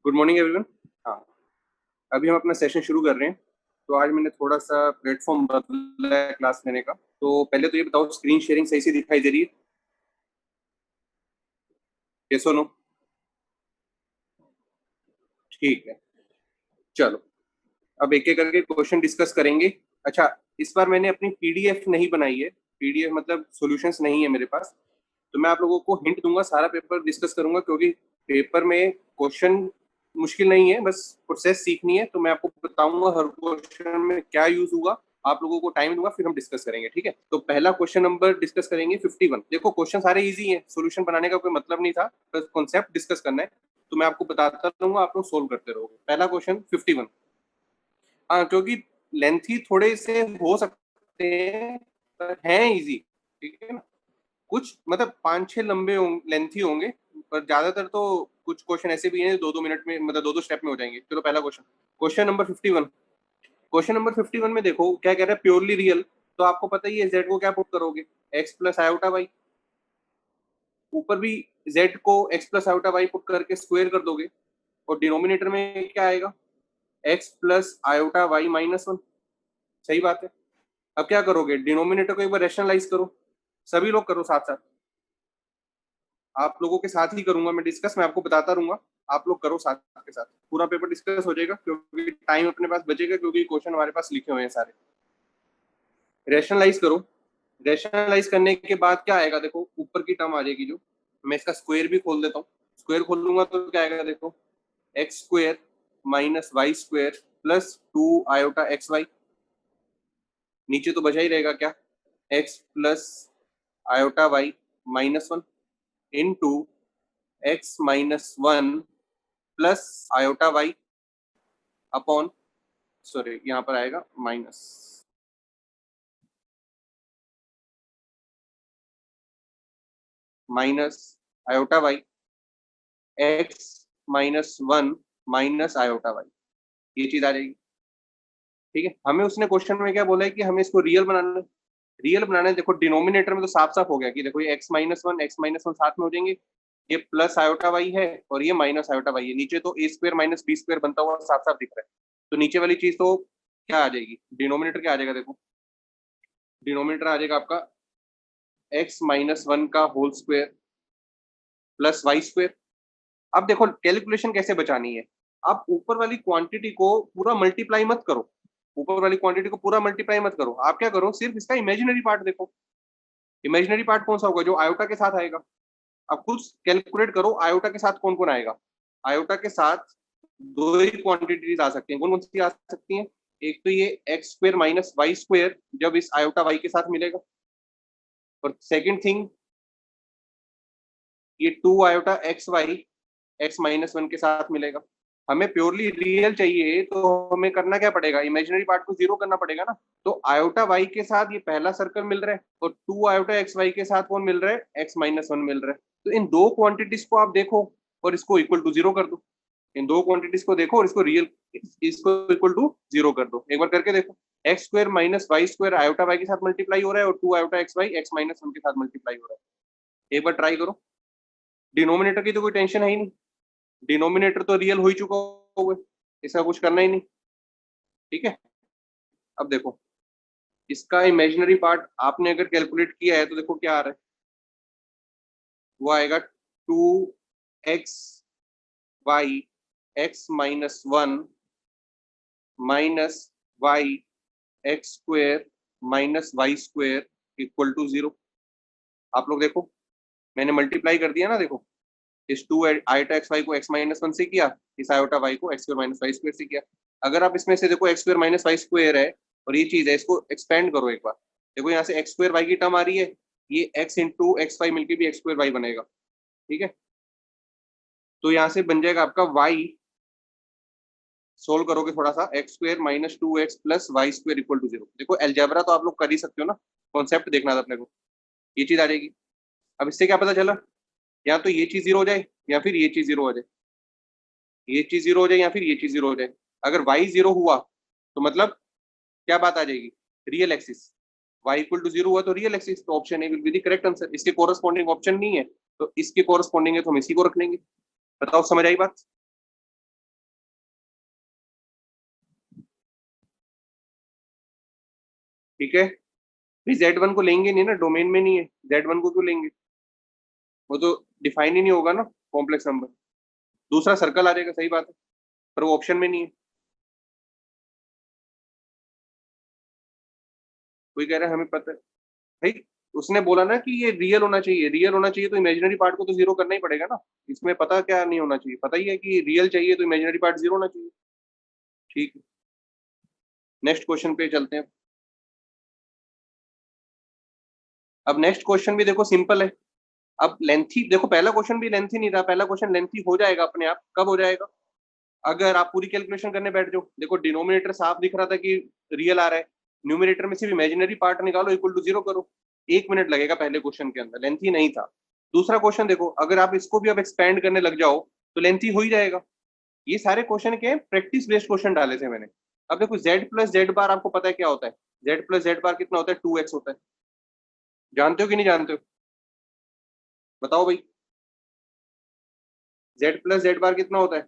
Good morning everyone. हाँ, अभी हम अपना सेशन शुरू कर रहे हैं। तो आज मैंने थोड़ा सा प्लेटफॉर्म बदला है क्लास लेने का। तो पहले तो ये बताओ, स्क्रीन शेयरिंग सही से दिखाई दे रही है? यस और नो? ठीक है, चलो अब एक एक करके क्वेश्चन डिस्कस करेंगे। अच्छा, इस बार मैंने अपनी पीडीएफ नहीं बनाई है। पीडीएफ मतलब सॉल्यूशंस नहीं है मेरे पास। तो मैं आप लोगों को हिंट दूंगा, सारा पेपर डिस्कस करूंगा, क्योंकि पेपर में क्वेश्चन मुश्किल नहीं है, बस प्रोसेस सीखनी है। तो मैं आपको बताऊंगा हर क्वेश्चन में क्या यूज होगा। आप लोगों को टाइम दूंगा, फिर हम डिस्कस करेंगे। ठीक है, तो पहला क्वेश्चन नंबर डिस्कस करेंगे 51। देखो क्वेश्चन सारे इजी हैं, सॉल्यूशन बनाने का कोई मतलब नहीं था, बस कॉन्सेप्ट डिस्कस करना है। तो मैं आपको बताता रहूंगा, आप लोग सोल्व करते रहोगे। पहला क्वेश्चन 51। हाँ, क्योंकि लेंथी थोड़े से हो सकते हैं पर हैं इजी। ठीक है ना? कुछ मतलब 5-6 लंबे लेंथी होंगे, पर ज्यादातर तो कुछ क्वेश्चन ऐसे भी हैं 2-2 मिनट में, मतलब 2-2 स्टेप में हो जाएंगे। चलो पहला question, question number 51। Question number 51 में देखो क्या कह रहा है, प्योरली रियल। तो आपको पता ही है जेड को क्या पुट करोगे, एक्स प्लस आयोटा वाई। ऊपर भी जेड को x plus iota y put करके स्क्वायर कर दोगे, और डिनोमिनेटर में क्या आएगा, x plus iota y minus one. सही बात है। अब क्या करोगे, डिनोमिनेटर को एक बार रैशनलाइज करो। सभी लोग करो साथ साथ, आप लोगों के साथ ही करूंगा मैं डिस्कस, मैं आपको बताता रहूंगा। आप लोग करो साथ के साथ, पूरा पेपर डिस्कस हो जाएगा, क्योंकि टाइम अपने पास बचेगा, क्योंकि क्वेश्चन हमारे पास लिखे हुए हैं सारे। रैशनलाइज करो। रैशनलाइज करने के बाद क्या आएगा, देखो ऊपर की टर्म आ जाएगी जो, मैं इसका स्क्वायर भी खोल देता हूँ। स्क्वायर खोल लूंगा तो क्या आएगा, देखो x square minus y square plus 2 iota x y. नीचे तो बचा ही रहेगा क्या, x plus iota y minus one into x minus one plus iota y upon, sorry यहाँ पर आएगा minus, minus iota y x minus one minus iota y. ये चीज आ जाएगी। ठीक है, हमें उसने क्वेश्चन में क्या बोला है कि हमें इसको रियल बनाना है। रियल बनाना है, देखो डिनोमिनेटर में तो साफ साफ हो गया कि देखो ये एक्स माइनस वन साथ में हो जाएंगे। ये प्लस आयोटा वाई है और ये माइनस आयोटा वाई है। नीचे तो ए स्क्वायर माइनस बी स्क्वायर बनता हुआ साफ साफ दिख रहा है। तो नीचे वाली चीज तो क्या आ जाएगी, डिनोमिनेटर क्या आ जाएगा, देखो डिनोमिनेटर आ जाएगा आपका एक्स माइनस वन का whole square plus y square. अब देखो कैलकुलेशन कैसे बचानी है। आप ऊपर वाली क्वांटिटी को पूरा मल्टीप्लाई मत करो। ऊपर वाली क्वांटिटी को पूरा मल्टीप्लाई मत करो, आप क्या करो, सिर्फ इसका इमेजिनरी पार्ट देखो। इमेजिनरी पार्ट कौन सा होगा, जो आयोटा के साथ आएगा। अब खुद कैलकुलेट करो आयोटा के साथ कौन कौन आएगा। आयोटा के साथ दो ही क्वांटिटीज आ सकती हैं, कौन कौन सी आ सकती हैं। एक तो ये x square minus y square जब इस आयोटा वाई के साथ मिलेगा, और सेकंड थिंग ये 2 iota x y x minus one के साथ मिलेगा। हमें प्योरली रियल चाहिए तो हमें करना क्या पड़ेगा, इमेजिनरी पार्ट को जीरो करना पड़ेगा ना। तो आयोटा वाई के साथ ये पहला सर्कल मिल रहा है, और 2 आयोटा एक्स वाई के साथ कौन मिल रहा है, एक्स माइनस वन मिल रहा है। तो इन दो क्वांटिटीज को आप देखो और इसको इक्वल टू जीरो कर दो। इन दो क्वांटिटीज को देखो और इसको रियल, इसको इक्वल टू जीरो कर दो। एक बार करके देखो, x square minus y square iota y के साथ मल्टीप्लाई हो रहा है, और 2 iota x y x minus one के साथ मल्टीप्लाई हो रहा है। एक बार ट्राई करो। डिनोमिनेटर की तो कोई टेंशन है ही नहीं, डिनोमिनेटर तो रियल हो ही चुका होगा, इसका कुछ करना ही नहीं। ठीक है, अब देखो इसका इमेजिनरी पार्ट आपने अगर कैलकुलेट किया है तो देखो क्या आ रहा है, वो आएगा 2 x y x minus one minus y x square minus y square equal to zero. आप लोग देखो, मैंने मल्टीप्लाई कर दिया ना, देखो इस 2 आयोटा एक्स वाई को एक्स माइनस वन से किया, इस आयोटा वाई को x square minus y square से किया। अगर आप इसमें से देखो x square minus y square है और ये चीज है, इसको एक्सपेंड करो एक बार। देखो यहाँ से एक्स स्क्वायर वाई की टर्म आ रही है, ये एक्स इंटू एक्स वाई मिलकर भी एक्स स्क्वायर वाई बनेगा। ठीक है, तो यहाँ से बन जाएगा आपका वाई, सोल्व करोगे थोड़ा सा, x square minus 2 x plus y square equal to zero. देखो एलजेब्रा तो आप लोग कर ही सकते हो ना, कॉन्सेप्ट देखना था अपने को। ये चीज आ जाएगी। अब इससे क्या पता चला, या तो ये चीज जीरो हो जाए या फिर ये चीज जीरो हो जाए, ये चीज जीरो हो जाए या फिर ये चीज जीरो हो जाए। अगर वाई जीरो हुआ तो मतलब क्या बात आ जाएगी, real axis. Y equal to zero हुआ तो रियल एक्सिस, तो option a will be the correct answer. इसके कोरस्पॉन्डिंग ऑप्शन नहीं है, तो इसके कोरस्पॉन्डिंग है तो हम इसी को रख लेंगे। बताओ समझ आई बात। ठीक है, फिर Z1 को लेंगे नहीं ना, डोमेन में नहीं है, Z1 को क्यों लेंगे, वो तो डिफाइन ही नहीं होगा ना कॉम्प्लेक्स नंबर। दूसरा सर्कल आ जाएगा, सही बात है, पर वो ऑप्शन में नहीं है। कोई कह रहा है हमें पता है, भाई उसने बोला ना कि ये रियल होना चाहिए, रियल होना चाहिए तो इमेजिनरी पार्ट को तो जीरो करना ही पड़ेगा ना। इसमें पता क्या नहीं होना चाहिए, पता ही है कि रियल चाहिए तो इमेजिनरी पार्ट जीरो होना चाहिए। ठीक है, नेक्स्ट क्वेश्चन पे चलते हैं। अब नेक्स्ट क्वेश्चन भी देखो सिंपल है। अब लेंथी देखो, पहला क्वेश्चन भी लेंथी नहीं था, पहला क्वेश्चन लेंथी हो जाएगा अपने आप। कब हो जाएगा, अगर आप पूरी कैलकुलेशन करने बैठ जाओ। देखो डिनोमिनेटर साफ दिख रहा था कि रियल आ रहा है, न्यूमिनेटर में सिर्फ इमेजिनरी पार्ट निकालो, इक्वल टू जीरो करो। 1 मिनट लगेगा पहले क्वेश्चन के अंदर, लेंथी नहीं था। दूसरा क्वेश्चन देखो, अगर आप इसको भी अब एक्सपेंड करने लग जाओ तो लेंथी हो ही जाएगा। ये सारे क्वेश्चन के प्रैक्टिस बेस्ड क्वेश्चन डाले थे मैंने। अब देखो जेड प्लस जेड बार आपको पता है क्या होता है, जेड प्लस जेड बार कितना होता है, 2x होता है। जानते हो कि नहीं जानते हो, बताओ भाई। जेड प्लस जेड बार कितना होता है,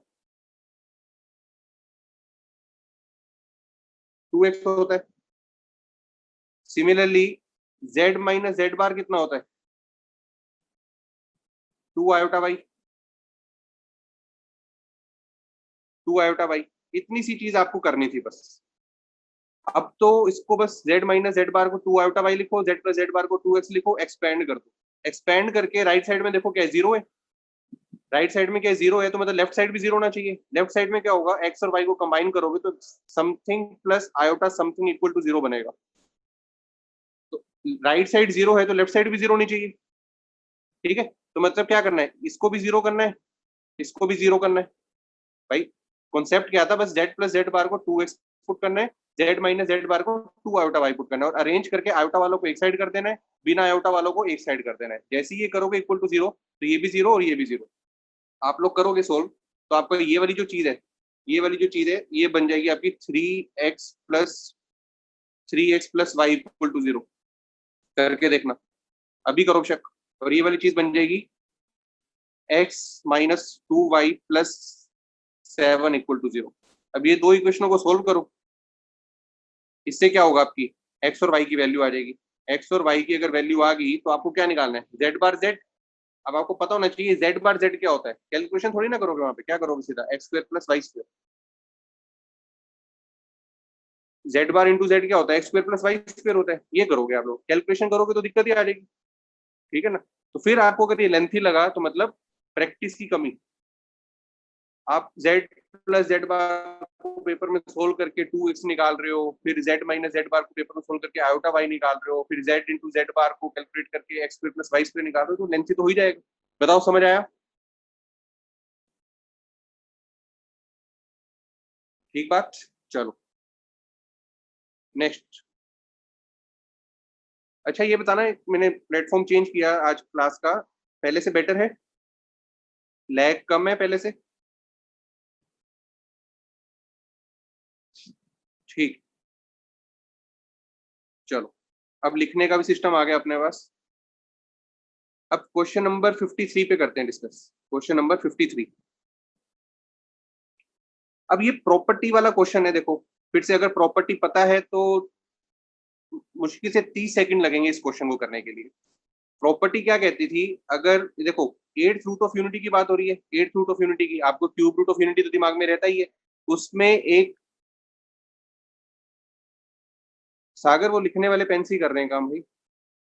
2x होता है। सिमिलरली जेड माइनस जेड बार कितना होता है, 2 आयोटा वाई, 2 आयोटा वाई। इतनी सी चीज आपको करनी थी बस। अब तो इसको बस z माइनस जेड बार को 2 आयोटा वाई लिखो, z प्लस जेड बार को 2x लिखो, एक्सपेंड कर दो। एक्सपेंड करके राइट साइड में देखो क्या जीरो है, राइट साइड में क्या जीरो है, तो मतलब लेफ्ट साइड भी जीरो होना चाहिए। लेफ्ट साइड में क्या होगा, x और y को कंबाइन करोगे तो something plus iota something equal to zero बनेगा। तो राइट साइड जीरो है तो लेफ्ट साइड भी जीरो होनी चाहिए। ठीक है, तो मतलब क्या करना है, इसको भी जीरो करना है, इसको भी जीरो करना है। भाई कॉन्सेप्ट क्या था, बस जेड प्लस जेड बार को 2x पुट करना है, जेड माइनस जेड बार को 2 आयोटा वाई पुट करना है, और अरेंज करके आयोटा वालों को एक साइड कर देना है, बिना आयोटा वालों को एक साइड कर देना है। जैसे ही ये करोगे इक्वल टू जीरो, तो ये भी जीरो और ये भी जीरो। आप लोग करोगे सोल्व, तो आपको ये वाली जो चीज है, ये वाली जो चीज है, ये बन जाएगी आपकी 3x plus y equal to zero. करके देखना, अभी करो शक। और ये वाली चीज बन जाएगी x-2y+7 इक्वल टू जीरो। अब ये दो इक्वेशनों को सोल्व करो, इससे क्या होगा, आपकी एक्स और वाई की वैल्यू आ जाएगी। एक्स और वाई की अगर वैल्यू आ गई तो आपको क्या निकालना है, जेड बार जेड। अब आपको पता होना चाहिए जेड बार जेड क्या होता है, कैलकुलेशन थोड़ी ना करोगे वहां पे, क्या करोगे सीधा x² + y²। Z bar into Z क्या होता है, x² + y² होता है, ये करोगे आप लोग, कैलकुलेशन करोगे तो दिक्कत ही आ जाएगी। ठीक है ना, तो फिर आपको अगर ये लेंथी लगा तो मतलब प्रैक्टिस की कमी। आप जेड प्लस जेड बार को पेपर में सोल्व करके 2x निकाल रहे हो, फिर जेड माइनस जेड बार को पेपर में सोल्व करके आयोटा वाई निकाल रहे हो, फिर जेड इंटू जेड बार को कैलकुलेट करके x² + y² निकाल रहे हो, तो लेंथी तो हो ही जाएगा। बताओ समझ आया। ठीक बात, चलो नेक्स्ट। अच्छा ये बताना, मैंने प्लेटफॉर्म चेंज किया आज क्लास का, पहले से बेटर है, लैग कम है पहले से। ठीक, चलो अब लिखने का भी सिस्टम आ गया अपने पास। अब क्वेश्चन नंबर 53 पे करते हैं डिस्कस, क्वेश्चन नंबर 53। अब ये प्रॉपर्टी वाला क्वेश्चन है, देखो फिर से अगर प्रॉपर्टी पता है तो मुश्किल से 30 सेकंड लगेंगे इस क्वेश्चन को करने के लिए। प्रॉपर्टी क्या कहती थी, अगर देखो एट रूट ऑफ यूनिटी की बात हो रही है, एट रूट ऑफ यूनिटी की, आपको क्यूब रूट ऑफ यूनिटी तो दिमाग में रहता ही है। उसमें एक, सागर वो लिखने वाले पेन से ही कर रहे हैं काम भाई।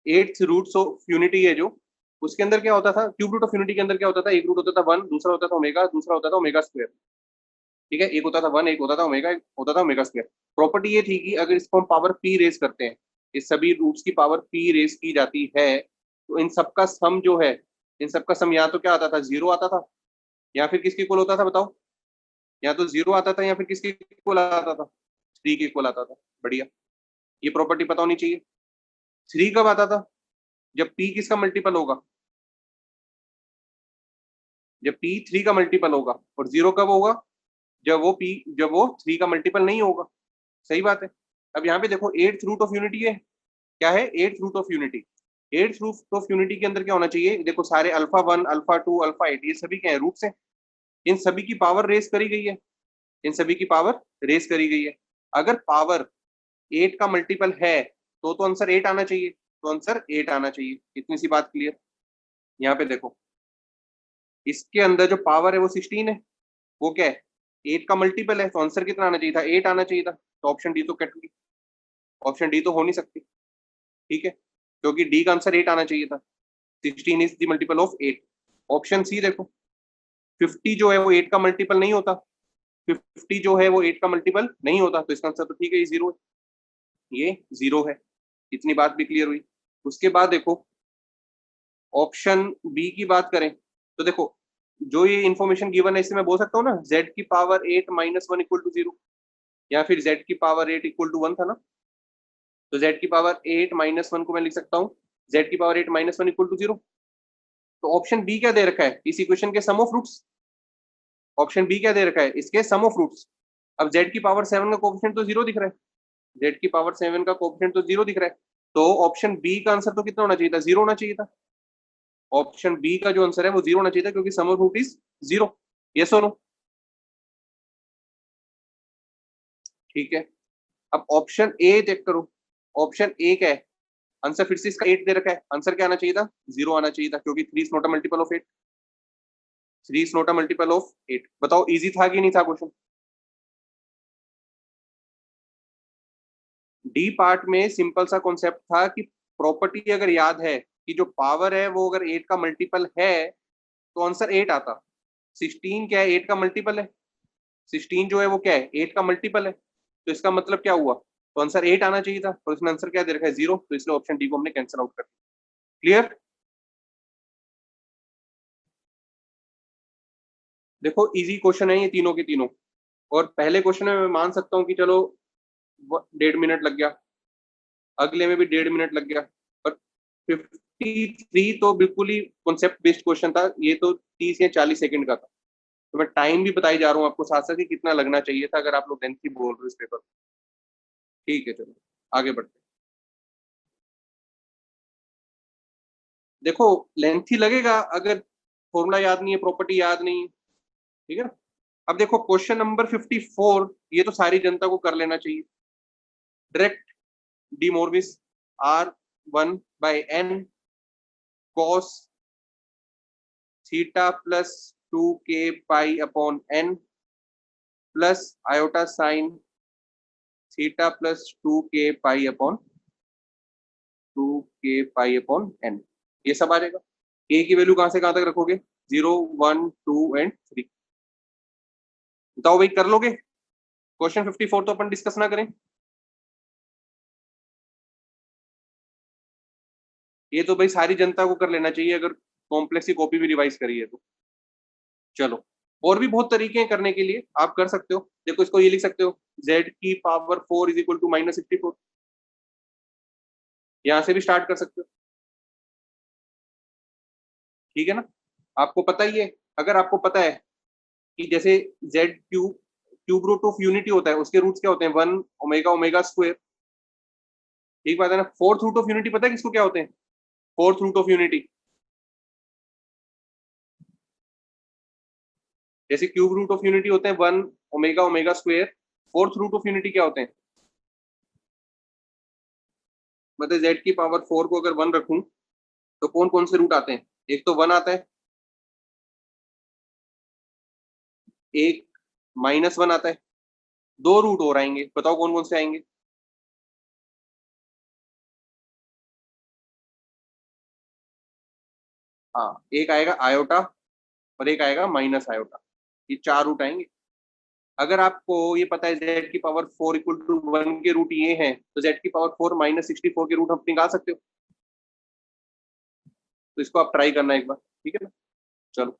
एट रूट्स ऑफ यूनिटी है जो, उसके अंदर क्या होता था, क्यूब रूट ऑफ यूनिटी के अंदर क्या होता था, एक रूट होता था वन, दूसरा होता था ओमेगा, दूसरा होता था ओमेगा स्क्वायर। ठीक है, एक होता था वन, एक होता था ओमेगा, एक होता था ओमेगा स्क्वायर। प्रॉपर्टी ये थी कि अगर इसको हम पावर पी रेस करते हैं, इस सभी रूट्स की पावर पी रेस की जाती है, तो इन सबका सम जो है, इन सबका सम या तो क्या आता था, जीरो आता था, या फिर किसके इक्वल होता था बताओ, या तो जीरो आता था या फिर किसके इक्वल आता था, थ्री के इक्वल आता था। बढ़िया, ये प्रॉपर्टी पता होनी चाहिए। थ्री कब आता था, जब पी किसका मल्टीपल होगा, जब पी थ्री का मल्टीपल होगा। और जीरो कब होगा, जब वो थ्री का मल्टीपल नहीं होगा। सही बात है। अब यहाँ पे देखो एट्थ रूट ऑफ यूनिटी है, क्या है, eighth root of unity. Eighth root of unity के अंदर क्या होना चाहिए, देखो सारे अल्फा 1 अल्फा 2 अल्फा 8 ये सभी क्या है, रूट्स हैं। इन सभी की पावर रेस करी गई है, इन सभी की पावर रेस करी गई है। अगर पावर 8 का मल्टीपल है तो आंसर 8 आना चाहिए, तो आंसर 8 आना चाहिए। इतनी सी बात क्लियर। यहाँ पे देखो, इसके अंदर जो पावर है वो 16 है, वो क्या है, 8 का मल्टीपल है, तो आंसर कितना आना चाहिए था, 8 आना चाहिए था। तो ऑप्शन डी तो कट गई, ऑप्शन डी तो हो नहीं सकती, ठीक है, क्योंकि डी का आंसर 8 आना चाहिए था। 16 is the multiple of 8। Option c देखो, 50 जो है वो 8 का मल्टीपल नहीं होता, 50 जो है वो 8 का मल्टीपल नहीं होता, तो इसका आंसर तो ठीक है, ये जीरो है, ये जीरो है। इतनी बात भी क्लियर हुई। उसके बाद देखो, ऑप्शन बी की बात करें तो देखो, जो ये इन्फॉर्मेशन गिवन है इससे मैं बोल सकता हूँ ना, z की पावर 8 माइनस 1 इक्वल टू 0, या फिर z की पावर 8 इक्वल टू 1 था ना, तो z की पावर 8 माइनस 1 को मैं लिख सकता हूँ z की पावर 8 माइनस 1 इक्वल टू 0। तो ऑप्शन बी क्या दे रखा है इस इक्वेशन के, सम ऑफ रूट्स। ऑप्शन बी क्या दे रखा है, इसके सम ऑफ रूट्स। अब z की पावर 7 का कोएफिशिएंट तो 0 दिख रहा है, z की पावर 7 का कोएफिशिएंट तो 0 दिख रहा है, तो ऑप्शन बी का आंसर तो कितना होना चाहिए था, 0 होना चाहिए था। ऑप्शन बी का जो आंसर है वो 0 होना चाहिए था, क्योंकि सम ऑफ रूट इज 0। यस और नो? ठीक है। अब ऑप्शन ए चेक करो, ऑप्शन ए क्या है, आंसर फिर से इसका 8 दे रखा है, आंसर क्या आना चाहिए था, 0 आना चाहिए था, क्योंकि 3 is not a multiple of 8। 3 is not a multiple of 8। बताओ इजी था कि नहीं था क्वेश्चन? डी पार्ट में सिंपल सा कॉन्सेप्ट था कि प्रॉपर्टी अगर याद है कि जो पावर है वो अगर 8 का मल्टीपल है तो आंसर 8 आता। 16 क्या है, 8 का मल्टीपल है। 16 जो है वो क्या है, 8 का मल्टीपल है, तो इसका मतलब क्या हुआ, तो आंसर 8 आना चाहिए था, तो इसमें आंसर क्या दे रखा है, 0, तो इसलिए ऑप्शन डी को हमने कैंसिल आउट कर दिया। क्लियर? देखो इजी क्वेश्चन है ये तीनों के तीनों, और पहले क्वेश्चन में मैं मान सकता हूँ कि चलो 1.5 मिनट लग गया, अगले में भी 1.5 मिनट लग गया, पर 53 तो बिल्कुल ही कॉन्सेप्ट बेस्ड क्वेश्चन था, ये तो 30 या 40 सेकंड का था। तो मैं टाइम भी बताई जा रहा हूँ आपको साथ साथ कि कितना लगना चाहिए था, अगर आप लोग लेंथी बोल रहे हो इस पेपर। ठीक है, चलो आगे बढ़ते हैं। देखो लेंथी लगेगा अगर फॉर्मूला याद नहीं है, प्रॉपर्टी याद नहीं है, ठीक है ना। अब देखो क्वेश्चन नंबर 54, ये तो सारी जनता को कर लेना चाहिए। Direct de Moivre's R1/n cos theta plus 2k π/n plus iota sine theta plus 2k π/n, ये सब आ जाएगा। k की वैल्यू कहां से कहां तक रखोगे, 0 1 2 एंड 3। बताओ भाई, कर लोगे? क्वेश्चन 54 तो अपन डिस्कस ना करें? ये तो भाई सारी जनता को कर लेना चाहिए, अगर कॉम्प्लेक्स की कॉपी भी रिवाइज करी है तो। चलो, और भी बहुत तरीके हैं करने के लिए, आप कर सकते हो। देखो इसको ये लिख सकते हो, z की पावर 4 इज इक्वल टू -64, यहां से भी स्टार्ट कर सकते हो, ठीक है ना। आपको पता ही है, अगर आपको पता है कि जैसे z cube root of unity होता है, उसके रूट्स क्या होते हैं, 1 ओमेगा ओमेगा स्क्वायर, ठीक बात है ना। फोर्थ रूट ऑफ यूनिटी पता है किसको क्या होते हैं, फोर्थ रूट ऑफ यूनिटी, जैसे क्यूब रूट ऑफ यूनिटी होते हैं 1 omega omega square, fourth root of unity क्या होते हैं, मतलब z की पावर 4 को अगर 1 रखूं तो कौन कौन से रूट आते हैं, एक तो 1 आता है, एक -1 आता है, दो रूट और आएंगे, बताओ कौन कौन से आएंगे। हाँ, एक आएगा आयोटा और एक आएगा माइनस आयोटा, ये चार रूट आएंगे। अगर आपको ये पता है z की पावर 4 इक्वल टू 1 के रूट ये हैं, तो z की पावर 4 -64 के रूट आप निकाल सकते हो, तो इसको आप ट्राई करना एक बार, ठीक है ना। चलो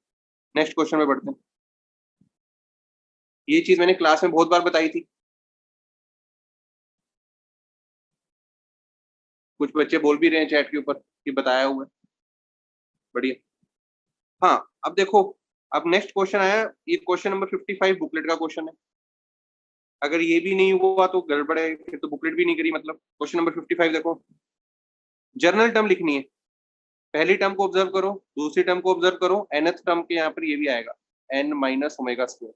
नेक्स्ट क्वेश्चन में बढ़ते हैं। ये चीज मैंने क्लास में बहुत बार बताई थी, कुछ बच्चे बोल भी रहे हैं चैट के ऊपर कि बताया हुआ है, बढ़िया। हाँ, अब देखो, अब नेक्स्ट क्वेश्चन आया, ये क्वेश्चन नंबर 55 बुकलेट का क्वेश्चन है। अगर ये भी नहीं हुआ तो गड़बड़ है, फिर तो बुकलेट भी नहीं करी मतलब। क्वेश्चन नंबर 55 देखो, जर्नल टर्म लिखनी है, पहली टर्म को ऑब्जर्व करो, दूसरी टर्म को ऑब्जर्व करो, nth टर्म के यहाँ पर ये भी आएगा n माइनस ओमेगा स्क्वायर,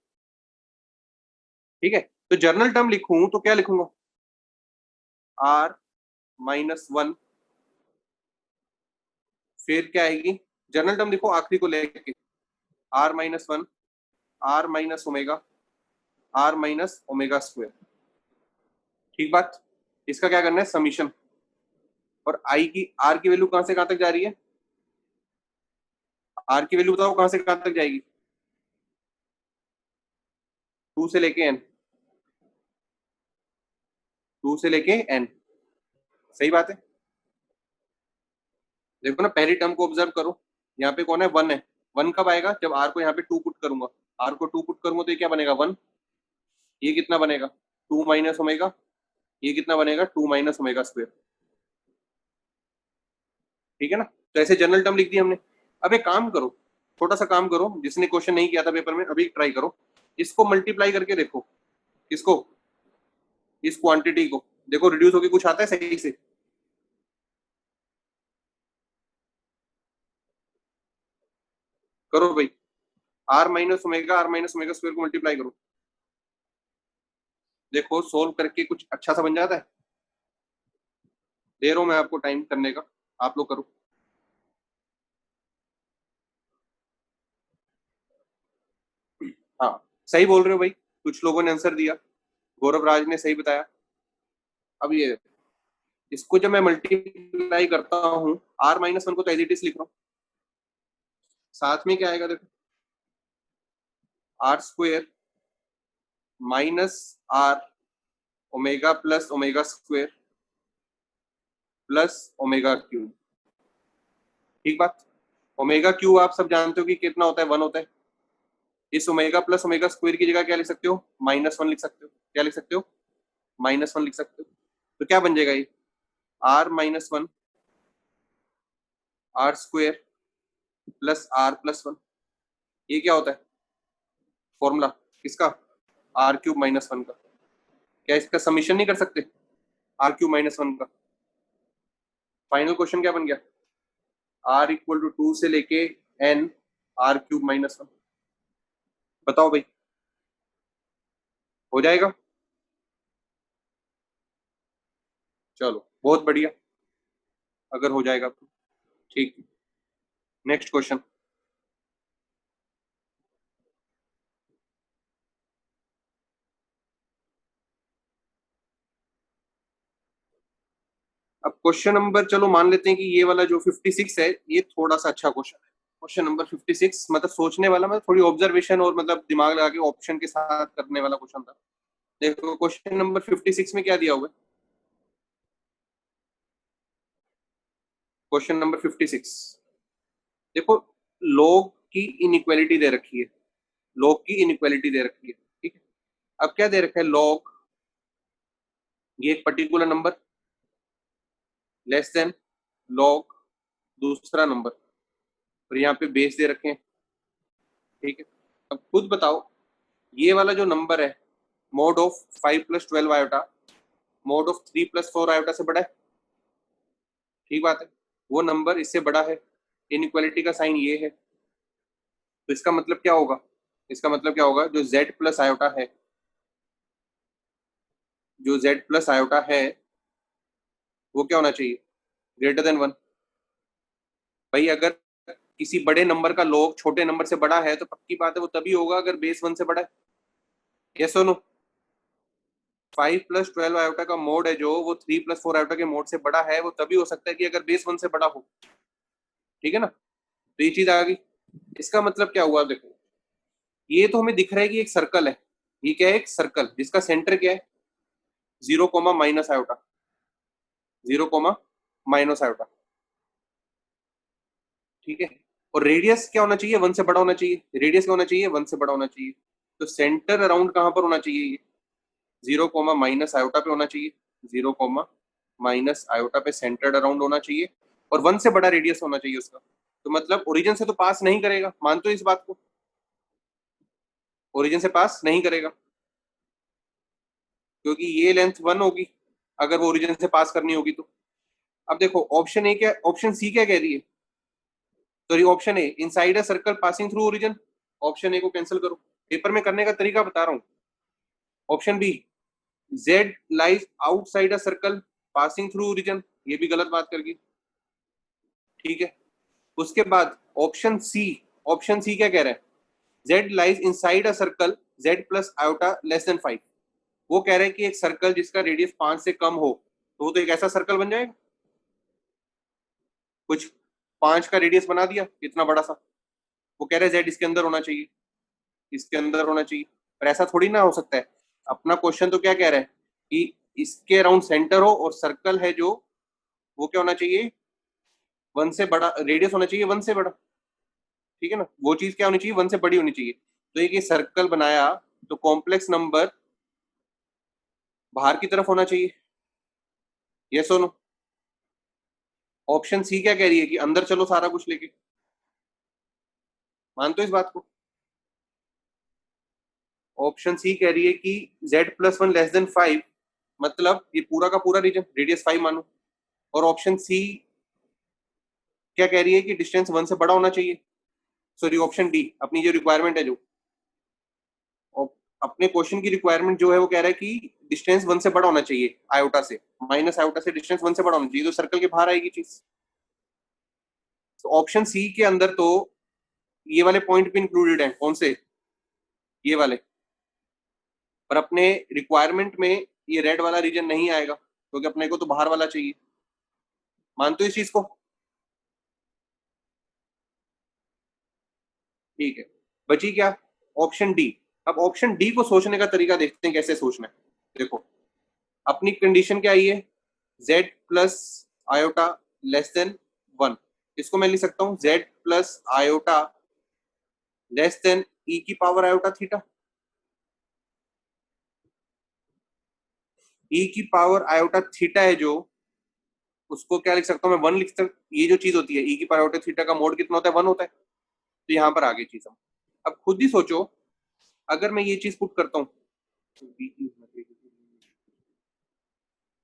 ठीक है। तो जर्नल टर्म लिखूं तो क्या लिखूंगा, r -1, फिर क्या आएगी, जनरल टर्म लिखो आखिरी को लेके, r-1, r minus omega, r minus omega square. ठीक बात। इसका क्या करना है, समीशन। और आई की, आर की वैल्यू कहां से कहां तक जा रही है, आर की वैल्यू बताओ कहां से कहां तक जाएगी, 2 से लेके n, 2 से लेके n। सही बात है। देखो ना, पहली टर्म को ऑब्जर्व करो, यहाँ पे कौन है, 1 है। 1 कब आएगा, जब r को यहाँ पे 2 पुट करूंगा, r को 2 पुट करूंगा तो ये क्या बनेगा, 1। ये कितना बनेगा, 2 माइनस ओमेगा, ये कितना बनेगा, 2 माइनस ओमेगा स्क्वायर। ठीक है ना, तो ऐसे जनरल टर्म लिख दी हमने। अब एक काम करो, छोटा सा काम करो, जिसने क्वेश्चन नहीं किया था पेपर में, अभी ट्राई करो, इसको मल्टीप्लाई करके देखो, इसको, इस क्वांटिटी को देखो, रिड्यूस होके कुछ आता है सही से। करो भाई, आर माइनस ओमेगा स्क्वायर को मल्टीप्लाई करो, देखो सोल्व करके कुछ अच्छा सा बन जाता है। दे रहा हूं मैं आपको टाइम करने का, आप लोग करो। हाँ, सही बोल रहे हो भाई, कुछ लोगों ने आंसर दिया, गौरव राज ने सही बताया। अब ये, इसको जब मैं मल्टीप्लाई करता हूँ, r-1 को तो एज इट इज लिख रहा हूँ, साथ में क्या आएगा देखो, r square minus r omega plus omega square plus omega cube. ठीक बात। ओमेगा क्यूब आप सब जानते हो कि कितना होता है, 1 होता है। इस ओमेगा प्लस ओमेगा स्क्वायर की जगह क्या लिख सकते हो, -1 लिख सकते हो। क्या लिख सकते हो, -1 लिख सकते हो। तो क्या बन जाएगा ये, r-1 are square plus r+1। ये क्या होता है, फॉर्मूला किसका, r³ -1 का। क्या इसका समीशन नहीं कर सकते, r³ -1 का। फाइनल क्वेश्चन क्या बन गया, r = 2 से लेके n, r³ -1। बताओ भाई, हो जाएगा। चलो बहुत बढ़िया, अगर हो जाएगा तो ठीक। Next question. अब क्वेश्चन नंबर, चलो मान लेते हैं कि ये वाला जो 56 है, ये थोड़ा सा अच्छा क्वेश्चन है। क्वेश्चन नंबर 56 मतलब सोचने वाला, मतलब थोड़ी ऑब्जर्वेशन और मतलब दिमाग लगा के ऑप्शन के साथ करने वाला क्वेश्चन था। देखो क्वेश्चन नंबर 56 में क्या दिया हुआ है, क्वेश्चन नंबर 56, देखो लॉग की इनइक्वालिटी दे रखी है, लॉग की इनइक्वालिटी दे रखी है। ठीक है, अब क्या दे रखा है, लॉग, ये एक particular number less than log दूसरा नंबर, और यहाँ पे बेस दे रखे हैं। ठीक है, अब खुद बताओ, ये वाला जो नंबर है, mode of 5 + 12 iota mode of 3 + 4 iota से बड़ा है। ठीक बात है, वो नंबर इससे बड़ा है, इनइक्वालिटी का साइन ये है। तो इसका मतलब क्या होगा, इसका मतलब क्या होगा, जो z+ आयोटा है, जो z+ आयोटा है, वो क्या होना चाहिए, >1। भाई अगर किसी बड़े नंबर का लॉग छोटे नंबर से बड़ा है, तो पक्की बात है वो तभी होगा अगर बेस 1 से बड़ा है। ये सुनो, 5 + 12 आयोटा का मोड है जो, वो 3 + 4 आयोटा के मोड से बड़ा है, वो तभी हो सकता है कि अगर बेस 1 से बड़ा हो। ठीक है ना, तो ये चीज आ गई। इसका मतलब क्या हुआ, देखो ये तो हमें दिख रहा है कि एक सर्कल है, ये क्या है, एक सर्कल जिसका सेंटर क्या है, 0, आयोटा, 0, ठीक है, और रेडियस क्या होना चाहिए, 1 से बड़ा होना चाहिए। रेडियस क्या होना चाहिए, 1 से बड़ा होना चाहिए। तो सेंटर अराउंड कहां पर होना चाहिए, ये 0, आयोटा पे होना चाहिए, 0, आयोटा पे सेंटर्ड अराउंड होना चाहिए, और 1 से बड़ा रेडियस होना चाहिए उसका। तो मतलब ओरिजिन से तो पास नहीं करेगा, मानते हो इस बात को, ओरिजिन से पास नहीं करेगा, क्योंकि ये लेंथ 1 होगी अगर वो ओरिजिन से पास करनी होगी तो। अब देखो ऑप्शन ए क्या, ऑप्शन सी क्या कह रही है, sorry option A, inside a circle passing through origin. Option A को कैंसिल करो, पेपर में करने का तरीका बता रहा हूँ। Option b, z lies outside a circle passing through origin, ये भी गलत बात कर गई, ठीक है। उसके बाद ऑप्शन सी क्या कह रहा है, z lies inside a circle z plus iota less then 5। वो कह रहे हैं कि एक सर्कल जिसका रेडियस 5 से कम हो तो वो तो एक ऐसा सर्कल बन जाएगा, कुछ 5 का रेडियस बना दिया इतना बड़ा सा, वो कह रहे हैं z इसके अंदर होना चाहिए, इसके अंदर होना चाहिए। पर ऐसा थोड़ी ना हो सकता है। अपना क्वेश्चन तो क्या कह रहा है कि इसके अराउंड सेंटर हो और सर्कल है जो, वो क्या होना चाहिए, 1 से बड़ा, रेडियस होना चाहिए 1 से बड़ा, ठीक है ना। वो चीज क्या होनी चाहिए, 1 से बड़ी होनी चाहिए। तो एक ये सर्कल बनाया तो कॉम्प्लेक्स नंबर बाहर की तरफ होना चाहिए, ये सुनो। ऑप्शन सी क्या कह रही है कि अंदर चलो सारा कुछ लेके, मानते हो इस बात को। ऑप्शन सी कह रही है कि z+1 लेस देन 5, मतलब ये पूरा का पूरा रीजन रेडियस 5 मानो। और ऑप्शन सी क्या कह रही है कि डिस्टेंस 1 से बड़ा होना चाहिए। सॉरी, ऑप्शन डी अपनी जो रिक्वायरमेंट है, जो अपने क्वेश्चन की रिक्वायरमेंट जो है वो कह रहा है कि डिस्टेंस 1 से बड़ा होना चाहिए, आयोटा से, माइनस आयोटा से डिस्टेंस 1 से बड़ा होना चाहिए, तो सर्कल के बाहर आएगी चीज। तो ऑप्शन सी के अंदर तो ये वाले पॉइंट भी इंक्लूडेड हैं, कौन से, ये वाले। पर अपने रिक्वायरमेंट में ये रेड वाला रीजन नहीं आएगा क्योंकि अपने को तो बाहर वाला चाहिए। मानते हो इस चीज को, ठीक है। बची क्या, ऑप्शन डी। अब ऑप्शन डी को सोचने का तरीका देखते हैं कैसे सोचना है। देखो, अपनी कंडीशन क्या आई है, z plus iota less then 1। इसको मैं लिख सकता हूँ z plus iota less then e की पावर आयोटा थीटा। e की पावर आयोटा थीटा है जो, उसको क्या लिख सकता हूँ मैं, 1 लिख सकता। ये जो चीज होती है e की पावर आयोटा थीटा का मोड कितना होता है, 1 होता है। तो यहाँ पर आ गई चीज। हम अब खुद ही सोचो, अगर मैं ये चीज पुट करता हूँ,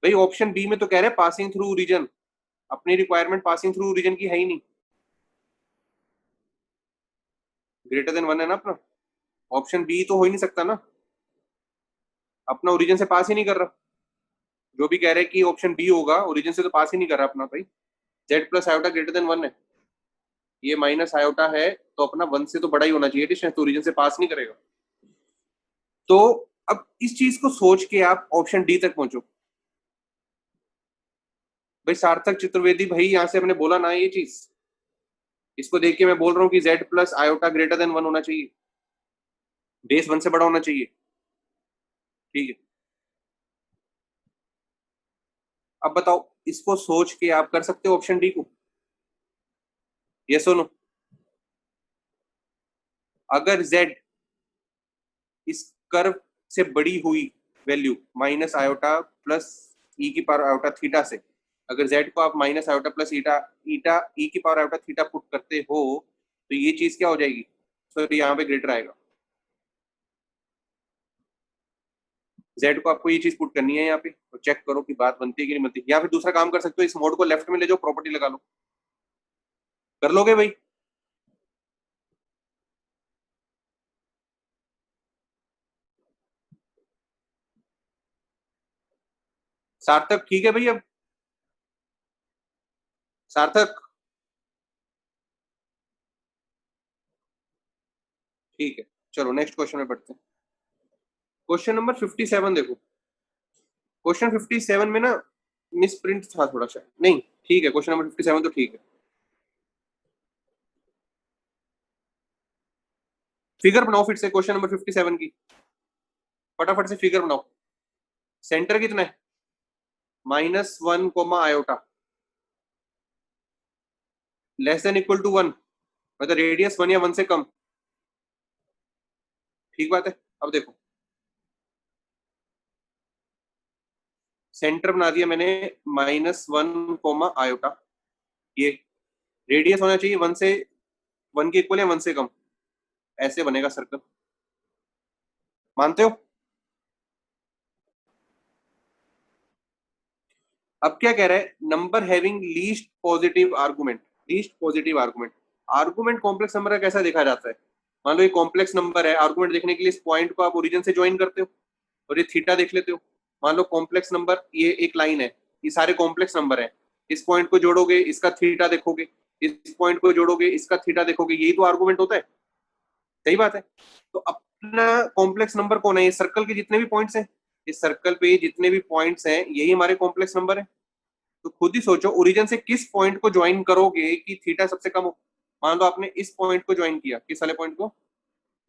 भाई ऑप्शन बी में तो कह रहे हैं पासिंग थ्रू रीजन, अपनी रिक्वायरमेंट पासिंग थ्रू रीजन की है ही नहीं, ग्रेटर देन 1 है ना अपना। ऑप्शन बी तो हो ही नहीं सकता ना, अपना ओरिजिन से पास ही नहीं कर रहा। जो भी कह रहे हैं कि ऑप्शन बी होगा, ओरिजिन से तो पास ही नहीं कर रहा अपना भाई। Z plus iota greater than 1 है, ये माइनस आयोटा है, तो अपना 1 से तो बड़ा ही होना चाहिए डिस्टेंस, तो ओरिजिन से पास नहीं करेगा। तो अब इस चीज को सोच के आप ऑप्शन डी तक पहुंचो। भाई सार्थक चतुर्वेदी, भाई यहां से हमने बोला ना ये चीज, इसको देख के मैं बोल रहा हूँ कि Z plus iota greater than 1 होना चाहिए, बेस 1 से बड़ा होना चाहिए, ठीक है। अब बताओ, इसको सोच के आप कर सकते हो ऑप्शन डी को, ये सुनो। अगर z इस कर्व से बड़ी हुई वैल्यू माइनस आयोटा प्लस ई की पावर आयोटा थीटा से, अगर z को आप माइनस आयोटा प्लस ईटा ईटा ई की पावर आयोटा थीटा पुट करते हो, तो ये चीज क्या हो जाएगी, सॉरी यहाँ पे ग्रेटर आएगा। z को आपको ये चीज पुट करनी है यहाँ पे, तो चेक करो कि बात बनती है कि नहीं बनती। या फिर दूसरा काम कर सकते हो, इस मोड को लेफ्ट में ले जाओ, प्रॉपर्टी लगा लो, कर लोगे भाई। सार्थक ठीक है भाई, अब सार्थक ठीक है। चलो नेक्स्ट क्वेश्चन में पढ़ते हैं। क्वेश्चन नंबर 57 देखो। क्वेश्चन 57 में ना मिस प्रिंट था थोड़ा सा, नहीं ठीक है, क्वेश्चन नंबर 57 तो ठीक है। फिगर बनाओ फिर से क्वेश्चन नंबर 57 की, फटाफट से फिगर बनाओ। सेंटर कितना है, -1 comma iota less than equal to 1, मतलब रेडियस 1 या 1 से कम, ठीक बात है। अब देखो, सेंटर बना दिया मैंने -1 कोमा आयोटा, ये रेडियस होना चाहिए 1 से 1 के इक्वल या 1 से कम, ऐसे बनेगा सर्कल, मानते हो। अब क्या कह रहा है, number having least positive argument, least positive argument. Argument complex number का कैसा देखा जाता है, मान लो ये कॉम्प्लेक्स नंबर है, आर्गुमेंट देखने के लिए इस पॉइंट को आप ओरिजिन से ज्वाइन करते हो और ये थीटा देख लेते हो। मान लो कॉम्प्लेक्स नंबर, ये एक लाइन है, ये सारे कॉम्प्लेक्स नंबर हैं। इस पॉइंट को जोड़ोगे, इसका थीटा देखोगे, इस पॉइंट को जोड़ोगे, इसका थीटा देखोगे, यही तो आर्गुमेंट होता है। सही बात है। तो अपना कॉम्प्लेक्स नंबर कौन है? ये सर्कल के जितने भी पॉइंट्स हैं, इस सर्कल पे जितने भी पॉइंट्स हैं, यही हमारे कॉम्प्लेक्स नंबर है। तो खुद ही सोचो, ओरिजिन से किस पॉइंट को ज्वाइन करोगे कि थीटा सबसे कम हो। मान लो आपने इस पॉइंट को ज्वाइन किया, किस वाले पॉइंट को?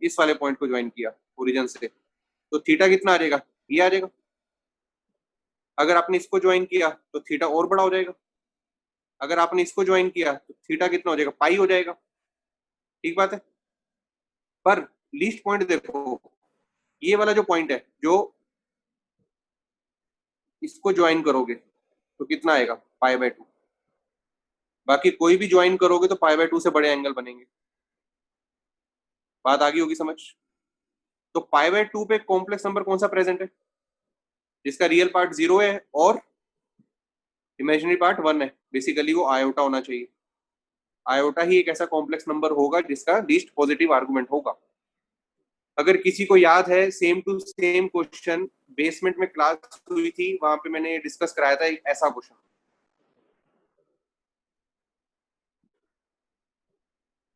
इस वाले पॉइंट को ज्वाइन किया ओरिजिन से, तो थीटा कितना आ जाएगा? ये आ जाएगा। अगर आपने इसको ज्वाइन किया तो थीटा और बड़ा हो जाएगा। अगर आपने इसको ज्वाइन किया तो थीटा कितना हो जाएगा? पाई हो जाएगा। ठीक बात है। पर लीस्ट पॉइंट देखो, ये वाला जो पॉइंट है, जो इसको ज्वाइन करोगे तो कितना आएगा? पाई/2। बाकी कोई भी ज्वाइन करोगे तो पाई/2 से बड़े एंगल बनेंगे। बात आ गई होगी समझ? तो पाई/2 पे कॉम्प्लेक्स नंबर कौन सा प्रेजेंट है? जिसका रियल पार्ट 0 है और इमेजिनरी पार्ट 1 है। बेसिकली वो आयोटा होना चाहिए। आयोटा ही एक ऐसा कॉम्प्लेक्स नंबर होगा जिसका लीस्ट पॉजिटिव आर्गुमेंट होगा। अगर किसी को याद है, same to same question basement में क्लास हुई थी, वहां पे मैंने डिस्कस कराया था एक ऐसा क्वेश्चन।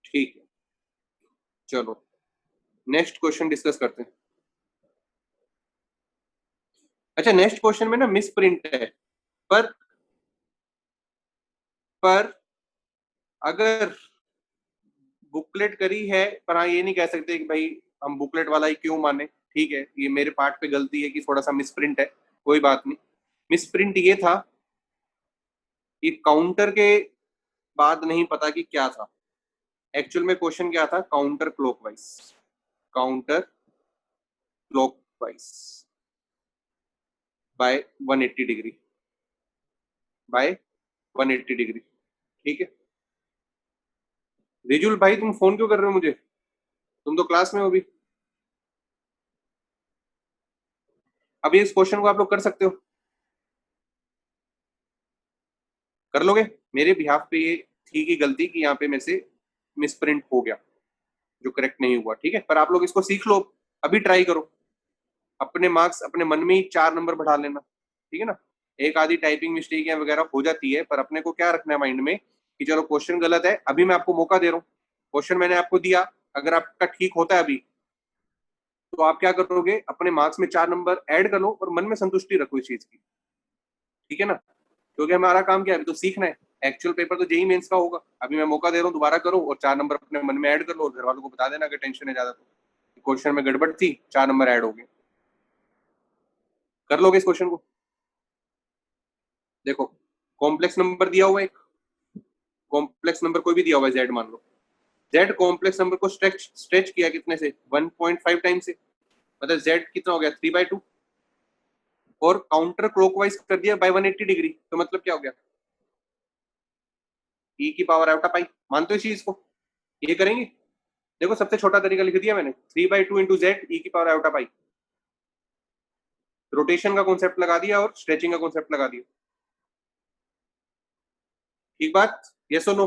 ठीक है, चलो नेक्स्ट क्वेश्चन डिस्कस करते हैं। अच्छा, नेक्स्ट क्वेश्चन में ना मिस प्रिंट है, पर पर अगर बुकलेट करी है, पर हाँ ये नहीं कह सकते कि भाई हम बुकलेट वाला ही क्यों माने। ठीक है, ये मेरे पार्ट पे गलती है कि थोड़ा सा मिस प्रिंट है, कोई बात नहीं। मिस प्रिंट ये था कि काउंटर के बाद नहीं पता कि क्या था। एक्चुअल में क्वेश्चन क्या था? Counter clockwise, counter clockwise by 180 degree, by 180 degree. ठीक है। रिजुल भाई, तुम फोन क्यों कर रहे हो मुझे? तुम तो क्लास में हो अभी। अभी इस क्वेश्चन को आप लोग कर सकते हो, कर लोगे? मेरे बिहाफ पे ये थी की गलती कि यहाँ पे मेरे से मिसप्रिंट हो गया, जो करेक्ट नहीं हुआ। ठीक है, पर आप लोग इसको सीख लो, अभी ट्राई करो। अपने मार्क्स अपने मन में ही 4 नंबर बढ़ा लेना। ठीक है ना? एक आधी टाइपिंग मिस्टेक या वगैरह हो जाती है, पर अपने को क्या रखना है माइंड में कि चलो क्वेश्चन गलत है, अभी मैं आपको मौका दे रहा हूँ। क्वेश्चन मैंने आपको दिया, अगर आपका ठीक होता है अभी, तो आप क्या करोगे? अपने मार्क्स में 4 नंबर ऐड कर लो और मन में संतुष्टि रखो इस चीज की। ठीक है ना? क्योंकि हमारा काम क्या है? अभी तो सीखना है। एक्चुअल पेपर तो जेई मेंस का होगा। अभी मैं मौका दे रहा हूँ, दोबारा करो और 4 नंबर अपने मन में ऐड कर लो, और घर वालों को बता देना अगर टेंशन है ज्यादा तो क्वेश्चन में गड़बड़ थी, 4 नंबर ऐड हो गए। कर लोगे इस क्वेश्चन को? देखो, कॉम्प्लेक्स नंबर दिया हुआ है एक, कॉम्प्लेक्स नंबर कोई भी दिया हुआ है, जेड मान लो। जेड कॉम्प्लेक्स नंबर को स्ट्रेच स्ट्रेच किया कितने से? 1.5 टाइम से। मतलब जेड कितना हो गया? 3/2। और काउंटर क्लॉकवाइज कर दिया बाय 180 डिग्री, तो मतलब क्या हो गया? ई की पावर आयोटा पाई। मानते हो इस चीज को? ये करेंगे? देखो, सबसे छोटा तरीका लिख दिया मैंने, 3/2 इंटू जेड ई की पावर आयोटा पाई। रोटेशन का कॉन्सेप्ट लगा दिया और स्ट्रेचिंग का कॉन्सेप्ट लगा दिया। ठीक बात? यस और नो?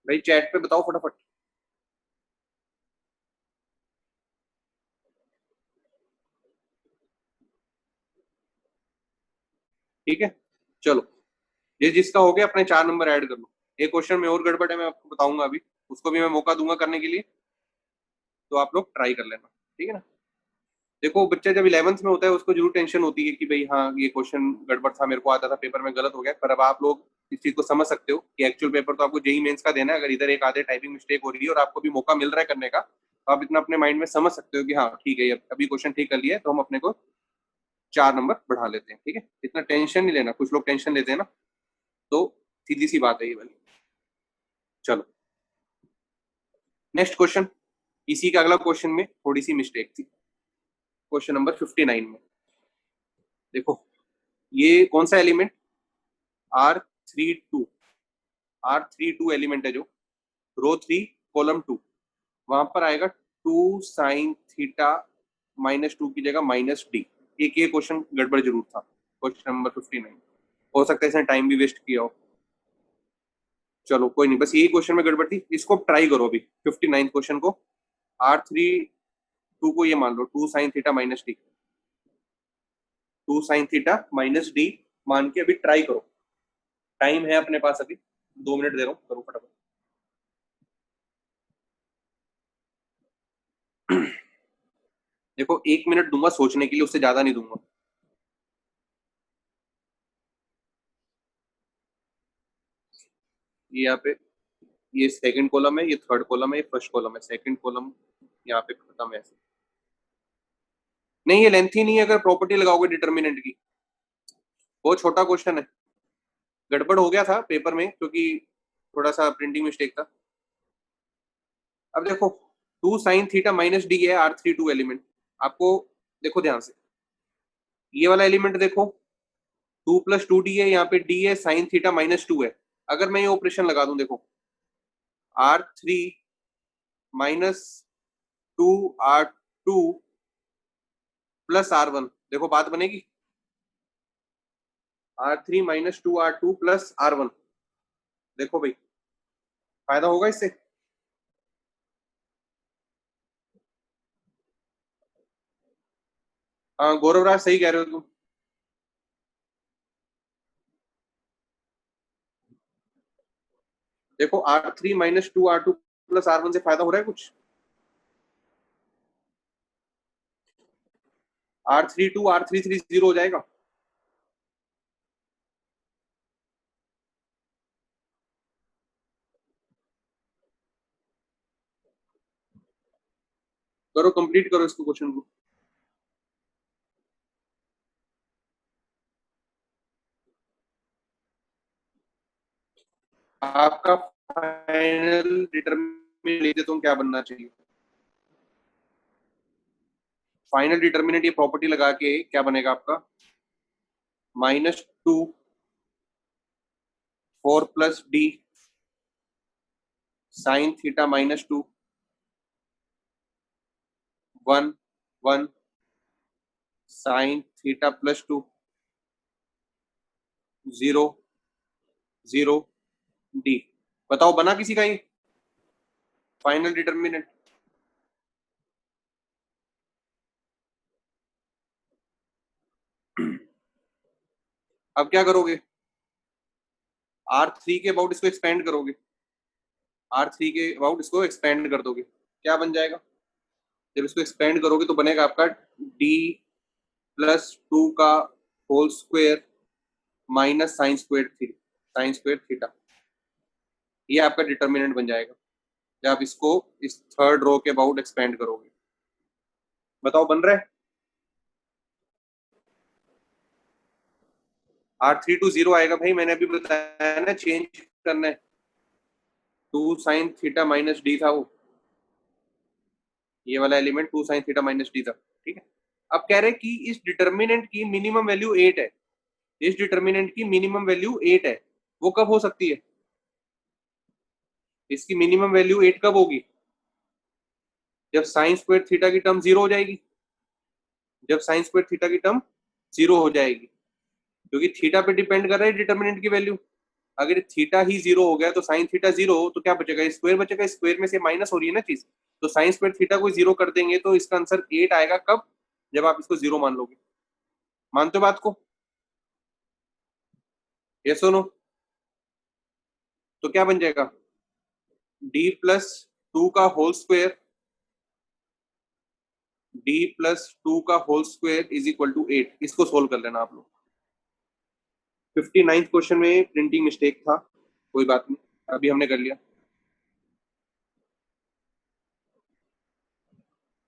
भाई चैट पे बताओ फटाफट। ठीक है, चलो। ये जिसका हो गया, अपने 4 नंबर ऐड कर लो। एक क्वेश्चन में और गड़बड़ है, मैं आपको बताऊंगा अभी, उसको भी मैं मौका दूंगा करने के लिए, तो आप लोग ट्राई कर लेना। ठीक है ना? देखो, बच्चा जब 11th में होता है उसको जरूर टेंशन होती है कि भाई हाँ ये क्वेश्चन गड़बड़ था, मेरे को आता था, पेपर में गलत हो गया। पर अब आप लोग इस चीज को समझ सकते हो कि एक्चुअल पेपर तो आपको जेई मेंस का देना है। अगर इधर एक आधे टाइपिंग मिस्टेक हो रही है और आपको भी मौका मिल रहा है करने का, तो आप इतना अपने माइंड में समझ सकते हो कि हाँ ठीक है, अभी क्वेश्चन ठीक कर लिया है, तो हम अपने को 4 नंबर बढ़ा लेते हैं। ठीक है, इतना टेंशन नहीं लेना। कुछ लोग टेंशन लेते हैं ना, तो सीधी सी बात है ये वाली। चलो नेक्स्ट क्वेश्चन। इसी का अगला क्वेश्चन में थोड़ी सी मिस्टेक थी, क्वेश्चन नंबर 59 में। देखो, ये कौन सा एलिमेंट? R32, R32 एलिमेंट है जो रो 3 कॉलम 2, वहां पर आएगा 2 sin θ-2 की जगह -d। एक ये क्वेश्चन गड़बड़ जरूर था, क्वेश्चन नंबर 59। हो सकता है इसने टाइम भी वेस्ट किया हो। चलो कोई नहीं, बस यही क्वेश्चन में गड़बड़ थी, इसको ट्राई करो अभी 59 क्वेश्चन को। R32 को ये मान लो 2 sin theta minus D, 2 sin theta minus D मान के अभी ट्राई करो। टाइम है अपने पास अभी, 2 मिनट दे रहा हूँ, करो फटाफट। देखो 1 मिनट दूंगा सोचने के लिए, उससे ज्यादा नहीं दूंगा। ये यहाँ पे, ये सेकंड कॉलम है, ये थर्ड कॉलम है, ये फर्स्ट कॉलम है, सेकंड कॉलम यहाँ पे खत्म है ऐसे। नहीं ये लेंथ ही नहीं है अगर प्रॉपर्टी लगाओगे डिटर्मिनेंट की। बहुत छोटा क्वेश्चन है, गड़बड़ हो गया था पेपर में क्योंकि थोड़ा सा प्रिंटिंग मिस्टेक था। अब देखो 2 sin थीटा माइनस डी है R32 एलिमेंट। आपको देखो ध्यान से, ये वाला एलिमेंट देखो 2 + 2d है, यहाँ पे d है, sin थीटा माइनस 2 है। अगर मैं ये ऑपरेशन लगा दूं, देखो R3 minus 2R2 plus R1, देखो बात बनेगी। R3 minus 2R2 plus R1, देखो भाई फायदा होगा इससे। हाँ गौरव राज सही कह रहे हो तुम। देखो R3 minus 2R2 plus R1 से फायदा हो रहा है कुछ। R32 R330 हो जाएगा। करो कंप्लीट करो इसको क्वेश्चन को। आपका फाइनल डिटरमिनेंट लिख देता हूँ क्या बनना चाहिए। फाइनल डिटरमिनेंट ये प्रॉपर्टी लगा के क्या बनेगा आपका, -2 4 + d sin theta minus 2 1 1 sin theta plus 2 0 0 d। बताओ बना किसी का ये फाइनल डिटरमिनेंट। अब क्या करोगे, R3 के अबाउट इसको एक्सपेंड करोगे, R3 के अबाउट इसको एक्सपेंड कर दोगे, क्या बन जाएगा। जब इसको एक्सपेंड करोगे तो बनेगा आपका d+2 का whole square minus sine square theta. ये आपका डिटर्मिनेंट बन जाएगा जब आप इसको इस थर्ड रो के अबाउट एक्सपेंड करोगे। बताओ बन रहा है। R32 आएगा भाई, मैंने अभी बताया ना चेंज करना है। 2 sin थीटा माइनस डी था वो, ये वाला element 2 sin theta minus D था। ठीक है, अब कह रहे हैं कि इस डिटर्मिनेंट की मिनिमम वैल्यू 8 है। इस डिटर्मिनेंट की मिनिमम वैल्यू 8 है, वो कब हो सकती है। इसकी मिनिमम वैल्यू 8 कब होगी, जब साइन स्क्वायर थीटा की टर्म 0 हो जाएगी। जब साइन स्क्वायर थीटा की टर्म 0 हो जाएगी, क्योंकि थीटा पे डिपेंड कर रहा है डिटर्मिनेंट की वैल्यू। अगर थीटा ही 0 हो गया तो साइन थीटा 0 हो तो क्या बचेगा, स्क्वायर बचेगा। स्क्वायर में से माइनस हो रही है ना चीज, तो साइन स्क्वायर थीटा को 0 कर देंगे तो इसका आंसर 8 आएगा। कब, जब आप इसको 0 मान लोगे। मानते हो बात को, ये सुनो। तो क्या बन जाएगा, d+2 का होल स्क्वायर, d+2 का whole square is equal to 8। इसको सोल्व कर लेना आप लोग। 59 क्वेश्चन में प्रिंटिंग मिस्टेक था, कोई बात नहीं, अभी हमने कर लिया।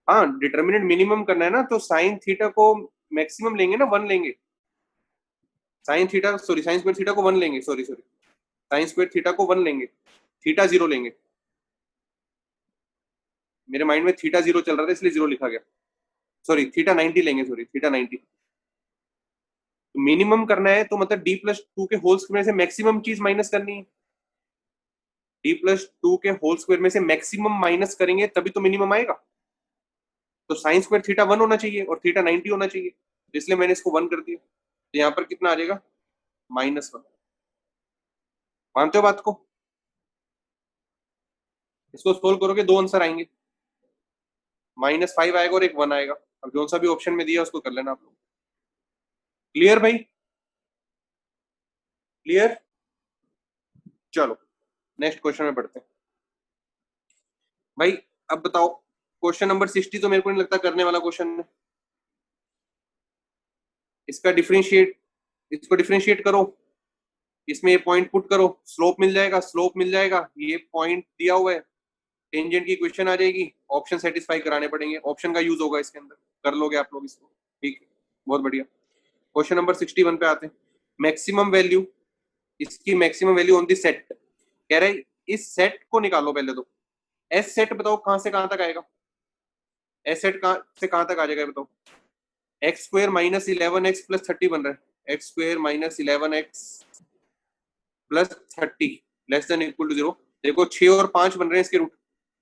हाँ डिटर्मिनेंट मिनिमम करना है ना, तो साइन थीटा को मैक्सिमम लेंगे ना, 1 लेंगे। Sine theta sorry sine square theta को 1 लेंगे, sorry sorry, sign square theta को 1 लेंगे, थीटा 0 लेंगे। मेरे माइंड में थीटा 0 चल रहा था इसलिए 0 लिखा गया। सॉरी थीटा 90 लेंगे, सॉरी थीटा 90। तो मिनिमम करना है तो मतलब d+2 के होल स्क्वायर में से मैक्सिमम चीज माइनस करनी है। d+2 के होल स्क्वायर में से मैक्सिमम माइनस करेंगे तभी तो मिनिमम आएगा। तो साइन स्क्वायर थीटा 1 होना चाहिए और थीटा 90 होना चाहिए, इसलिए मैंने इसको 1 कर दिया। तो यहाँ पर कितना आ जाएगा, -1। मानते हो बात को। इसको सोल्व करोगे 2 आंसर आएंगे। -5 आएगा और एक 1 आएगा। अब जो सा भी ऑप्शन में दिया उसको कर लेना आप लोग। क्लियर भाई? क्लियर? चलो नेक्स्ट क्वेश्चन में बढ़ते हैं भाई। अब बताओ, क्वेश्चन नंबर 60 तो मेरे को नहीं लगता करने वाला क्वेश्चन है। इसका डिफरेंशिएट, इसको डिफरेंशिएट करो, इसमें ये पॉइंट पुट करो, स्लोप मिल जाएगा, स्लोप मिल जाएगा, ये पॉइंट दिया हुआ है, टेंजेंट की इक्वेशन आ जाएगी, ऑप्शन सेटिस्फाई कराने पड़ेंगे, ऑप्शन का यूज होगा इसके अंदर, कर लोगे आप लोग इसको। ठीक है, बहुत बढ़िया। क्वेश्चन नंबर 61 पे आते हैं। मैक्सिमम वैल्यू, इसकी maximum value on the set, कह रहे हैं इस सेट को निकालो पहले तो। एस सेट बताओ कहां से कहां तक आएगा, एस सेट कहां से कहां तक आ जाएगा बताओ। X square minus 11x plus 30 बन रहा है, x square minus 11x plus 30 less than equal to 0। देखो 6 और 5 बन रहे हैं इसके रूट,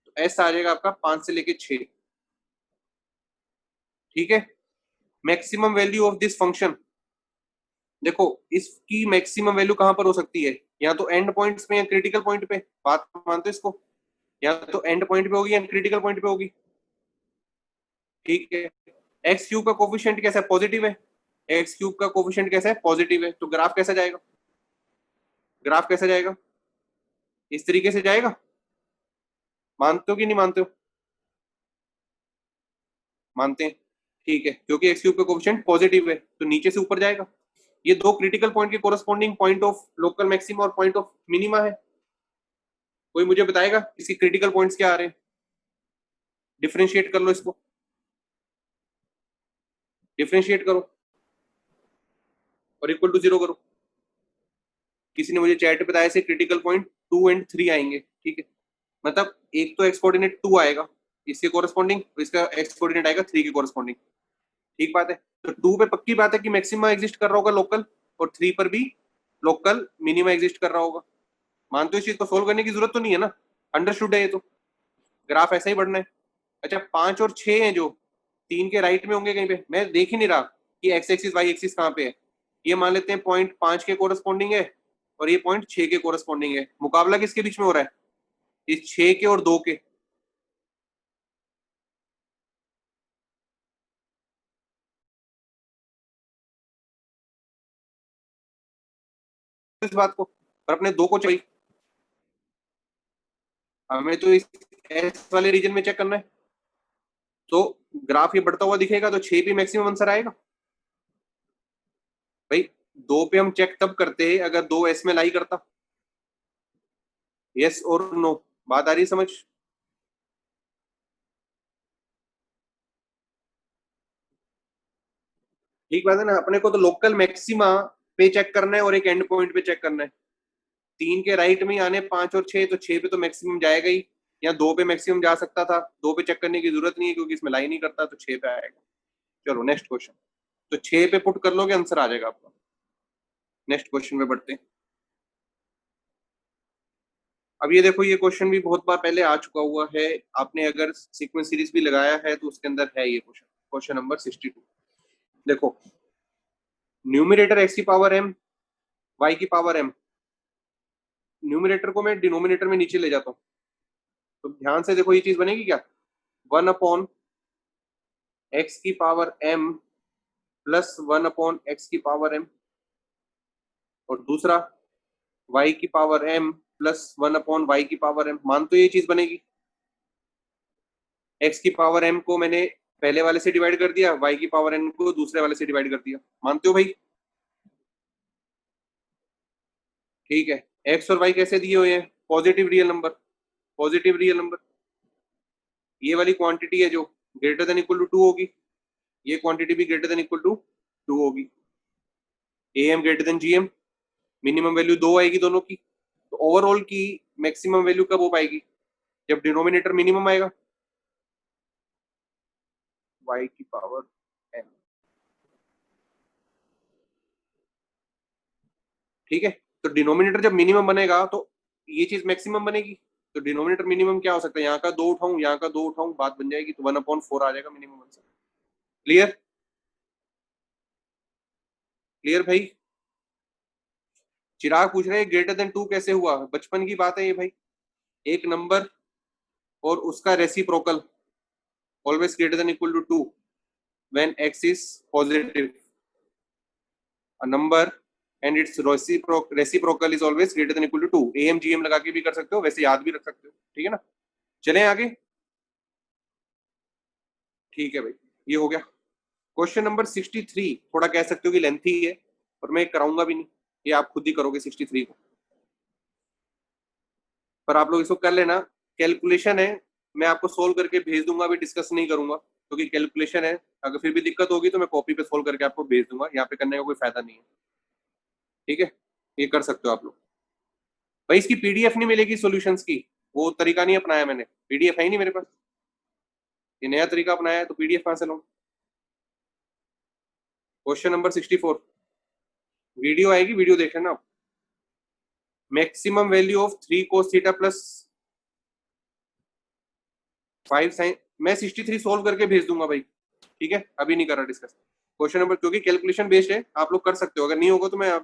तो एस आ जाएगा आपका 5 से लेके 6। ठीक है, maximum value of this function, देखो इसकी मैक्सिमम वैल्यू कहां पर हो सकती है, या तो एंड पॉइंट्स पे या क्रिटिकल पॉइंट पे, बात मानते हो इसको, या तो एंड पॉइंट पे होगी या क्रिटिकल पॉइंट पे होगी। ठीक है, एक्स क्यूब का कोफिशिएंट कैसा है, पॉजिटिव है, एक्स क्यूब का कोफिशिएंट कैसा है, पॉजिटिव है, तो ग्राफ कैसा जाएगा, ग्राफ कैसा जाएगा, इस तरीके से जाएगा। मानते हो कि नहीं मानते हो? मानते हैं, ठीक है, क्योंकि एक्स क्यूब का कोफिशिएंट पॉजिटिव है तो नीचे से ऊपर जाएगा। ये दो क्रिटिकल पॉइंट के corresponding point of local maxima और पॉइंट ऑफ मिनिमा है। कोई मुझे बताएगा इसकी क्रिटिकल पॉइंट्स क्या आ रहे हैं, डिफरेंशिएट कर लो इसको, डिफरेंशिएट करो और इक्वल टू 0 करो। किसी ने मुझे चैट पे बताया से क्रिटिकल पॉइंट 2 एंड 3 आएंगे। ठीक है, मतलब एक तो एक्स कोऑर्डिनेट 2 आएगा इसके कोरस्पॉन्डिंग, तो इसका एक्स कोऑर्डिनेट आएगा 3 के कोरस्पॉन्डिंग। ठीक बात है, तो 2 पे पक्की बात है कि मैक्सिमा एग्जिस्ट कर रहा होगा लोकल, और 3 पर भी लोकल मिनिमा एग्जिस्ट कर रहा होगा। मानते हो इस चीज को सोल्व करने की जरूरत तो नहीं है ना, अंडरस्टूड है ये तो, ग्राफ ऐसा ही बढ़ना है। अच्छा 5 और 6 हैं जो 3 के राइट में होंगे कहीं पे, मैं देख ही नहीं रहा कि एक्स एक्सिस वाई एक्सिस कहाँ पे है। ये मान लेते हैं पॉइंट 5 के कोरस्पॉन्डिंग है और ये पॉइंट 6 के कोरस्पॉन्डिंग है। मुकाबला किसके बीच में हो रहा है, इस 6 के और 2 के। इस बात को, पर अपने 2 को चाहिए, हमें तो इस एस वाले रीजन में चेक करना है। तो ग्राफ ये बढ़ता हुआ दिखेगा तो 6 भी मैक्सिमम आंसर आएगा भाई। 2 पे हम चेक तब करते हैं अगर 2 एस में लाई करता। यस और नो, बात आ रही है समझ? ठीक बात है ना, अपने को तो लोकल मैक्सिमा पे चेक करना है और एक एंड पॉइंट पे चेक करना है। 3 के राइट में ही आने 5 और 6, तो 6 पे तो मैक्सिमम जाएगा ही, या 2 पे मैक्सिमम जा सकता था, 2 पे चेक करने की जरूरत नहीं है क्योंकि इसमें लाई नहीं करता, तो 6 पे आएगा। चलो नेक्स्ट क्वेश्चन, तो 6 पे पुट कर लोगे आंसर आ जाएगा आपका। नेक्स्ट क्वेश्चन में बढ़ते हैं। अब ये देखो, ये क्वेश्चन भी बहुत बार पहले आ चुका हुआ है, आपने अगर सीक्वेंस सीरीज भी लगाया है तो उसके अंदर है ये क्वेश्चन, क्वेश्चन नंबर 62। देखो, न्यूमिनेटर एक्स की पावर एम, वाई की पावर एम, न्यूमिनेटर को मैं डिनोमिनेटर में नीचे ले जाता हूँ, तो ध्यान से देखो ये चीज बनेगी क्या, 1 अपॉन एक्स की power m plus 1 upon x की पावर एम, और दूसरा वाई की power m plus 1 upon y की पावर एम। मान तो ये चीज बनेगी, एक्स की पावर एम को मैंने पहले वाले से डिवाइड कर दिया, वाई की पावर एन को दूसरे वाले से डिवाइड कर दिया। मानते हो भाई? ठीक है, एक्स और वाई कैसे दिए हुए हैं, positive real number, positive real number. ये वाली क्वांटिटी है जो ग्रेटर देन इक्वल टू 2 होगी, ये क्वांटिटी भी ग्रेटर देन इक्वल टू 2 होगी। A M greater than G M, minimum value 2 आएगी दोनों की, तो ओवरऑल की मैक्सिमम वैल्यू कब हो पाएगी, जब डिनोमिनेटर मिनिमम आएगा, वाई की पावर एन। ठीक है, तो डिनोमिनेटर जब मिनिमम बनेगा तो ये चीज मैक्सिमम बनेगी, तो डिनोमिनेटर मिनिमम क्या हो सकता है, यहाँ का 2 उठाऊं, यहाँ का 2 उठाऊं, बात बन जाएगी, तो 1/4 आ जाएगा मिनिमम आंसर। क्लियर? क्लियर भाई? चिराग पूछ रहे हैं ग्रेटर देन 2 कैसे हुआ, बचपन की बात है ये भाई। एक नंबर और उसका reciprocal, always greater than equal to 2 when x is positive. A number and its reciprocal is always greater than equal to 2. am gm लगा के भी कर सकते हो, वैसे याद भी रख सकते हो, ठीक है ना। चलें आगे, ठीक है भाई, ये हो गया। क्वेश्चन नंबर 63 थोड़ा कह सकते हो कि लेंथी है और मैं कराऊंगा भी नहीं, ये आप खुद ही करोगे 63 को, पर आप लोग इसको कर लेना। कैलकुलेशन है, मैं आपको सोल्व करके भेज दूंगा, अभी डिस्कस नहीं करूंगा क्योंकि कैलकुलेशन है। अगर फिर भी दिक्कत होगी तो मैं कॉपी पे सोल्व करके आपको भेज दूंगा, यहाँ पे करने का कोई फायदा नहीं है, ठीक है। ये कर सकते हो आप लोग। भाई इसकी पीडीएफ नहीं मिलेगी सॉल्यूशंस की, वो तरीका नहीं अपनाया मैंने, पीडीएफ है ही नहीं मेरे पास, ये नया तरीका अपनाया है तो पीडीएफ कहां से लूं। क्वेश्चन नंबर 64, वीडियो आएगी, वीडियो देख लेना आप। Maximum value of 3 cos theta plus 5 sin, मैं 63 सोल्व करके भेज दूंगा भाई, ठीक है, अभी नहीं कर रहा डिस्कस। क्वेश्चन नंबर, क्योंकि कैलकुलेशन बेस्ड है, आप लोग कर सकते हो, अगर नहीं होगा तो मैं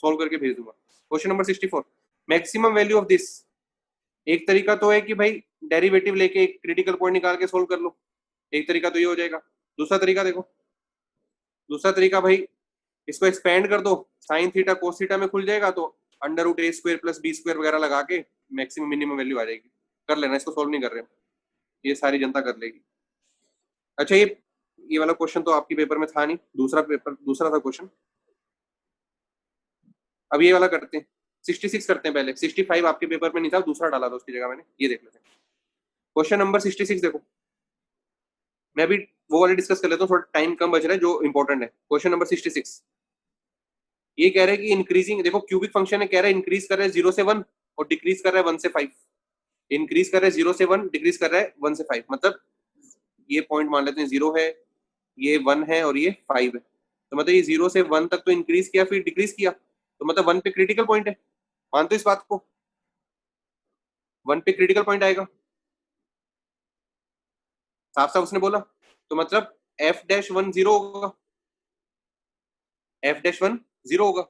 सोल्व करके भेज दूंगा। Question number 64, maximum value of this. एक तरीका तो है कि भाई डेरिवेटिव लेके एक क्रिटिकल पॉइंट निकाल के सोल्व कर लो, एक तरीका तो ये हो जाएगा। दूसरा तरीका देखो, दूसरा तरीका भाई इसको एक्सपेंड कर दो, साइन थीटा कोस थीटा में खुल जाएगा, तो अंडर रूट ए स्क्वायर प्लस बी स्क्वायर वगैरह लगा के मैक्सिमम मिनिमम वैल्यू आ जाएगी। कर लेना, इसको सोल्व नहीं कर रहे हो, ये सारी जनता कर लेगी। अच्छा, ये वाला क्वेश्चन तो आपके पेपर में था नहीं, दूसरा पेपर, दूसरा था क्वेश्चन। अब ये वाला करते हैं, 66 करते हैं पहले, 65 आपके पेपर में नहीं था, दूसरा डाला था उसकी जगह मैंने, ये देख लेते हैं। क्वेश्चन नंबर 66 देखो, मैं भी वो वाले डिस्कस कर लेता हूँ, थोड़ा टाइम कम बच रहा है, जो इंपॉर्टेंट है। क्वेश्चन नंबर 66, ये कह रहे हैं कि इंक्रीजिंग, देखो क्यूबिक फंक्शन है, कह रहा है इंक्रीज कर रहा है 0 से 1 और डिक्रीज कर रहा है 1 से 5। इंक्रीज कर रहा है 0 से 1, डिक्रीज कर रहा है 1 से 5, मतलब ये पॉइंट मान लेते हैं 0 है, ये 1 है और ये 5 है, तो मतलब ये 0 से 1 तक तो इंक्रीज किया फिर डिक्रीज किया, तो मतलब 1 पे क्रिटिकल पॉइंट है, मानते हो इस बात को, 1 पे क्रिटिकल पॉइंट आएगा, साफ साफ उसने बोला, तो मतलब एफ डैश 1 0 होगा, एफ डैश 1 0 होगा।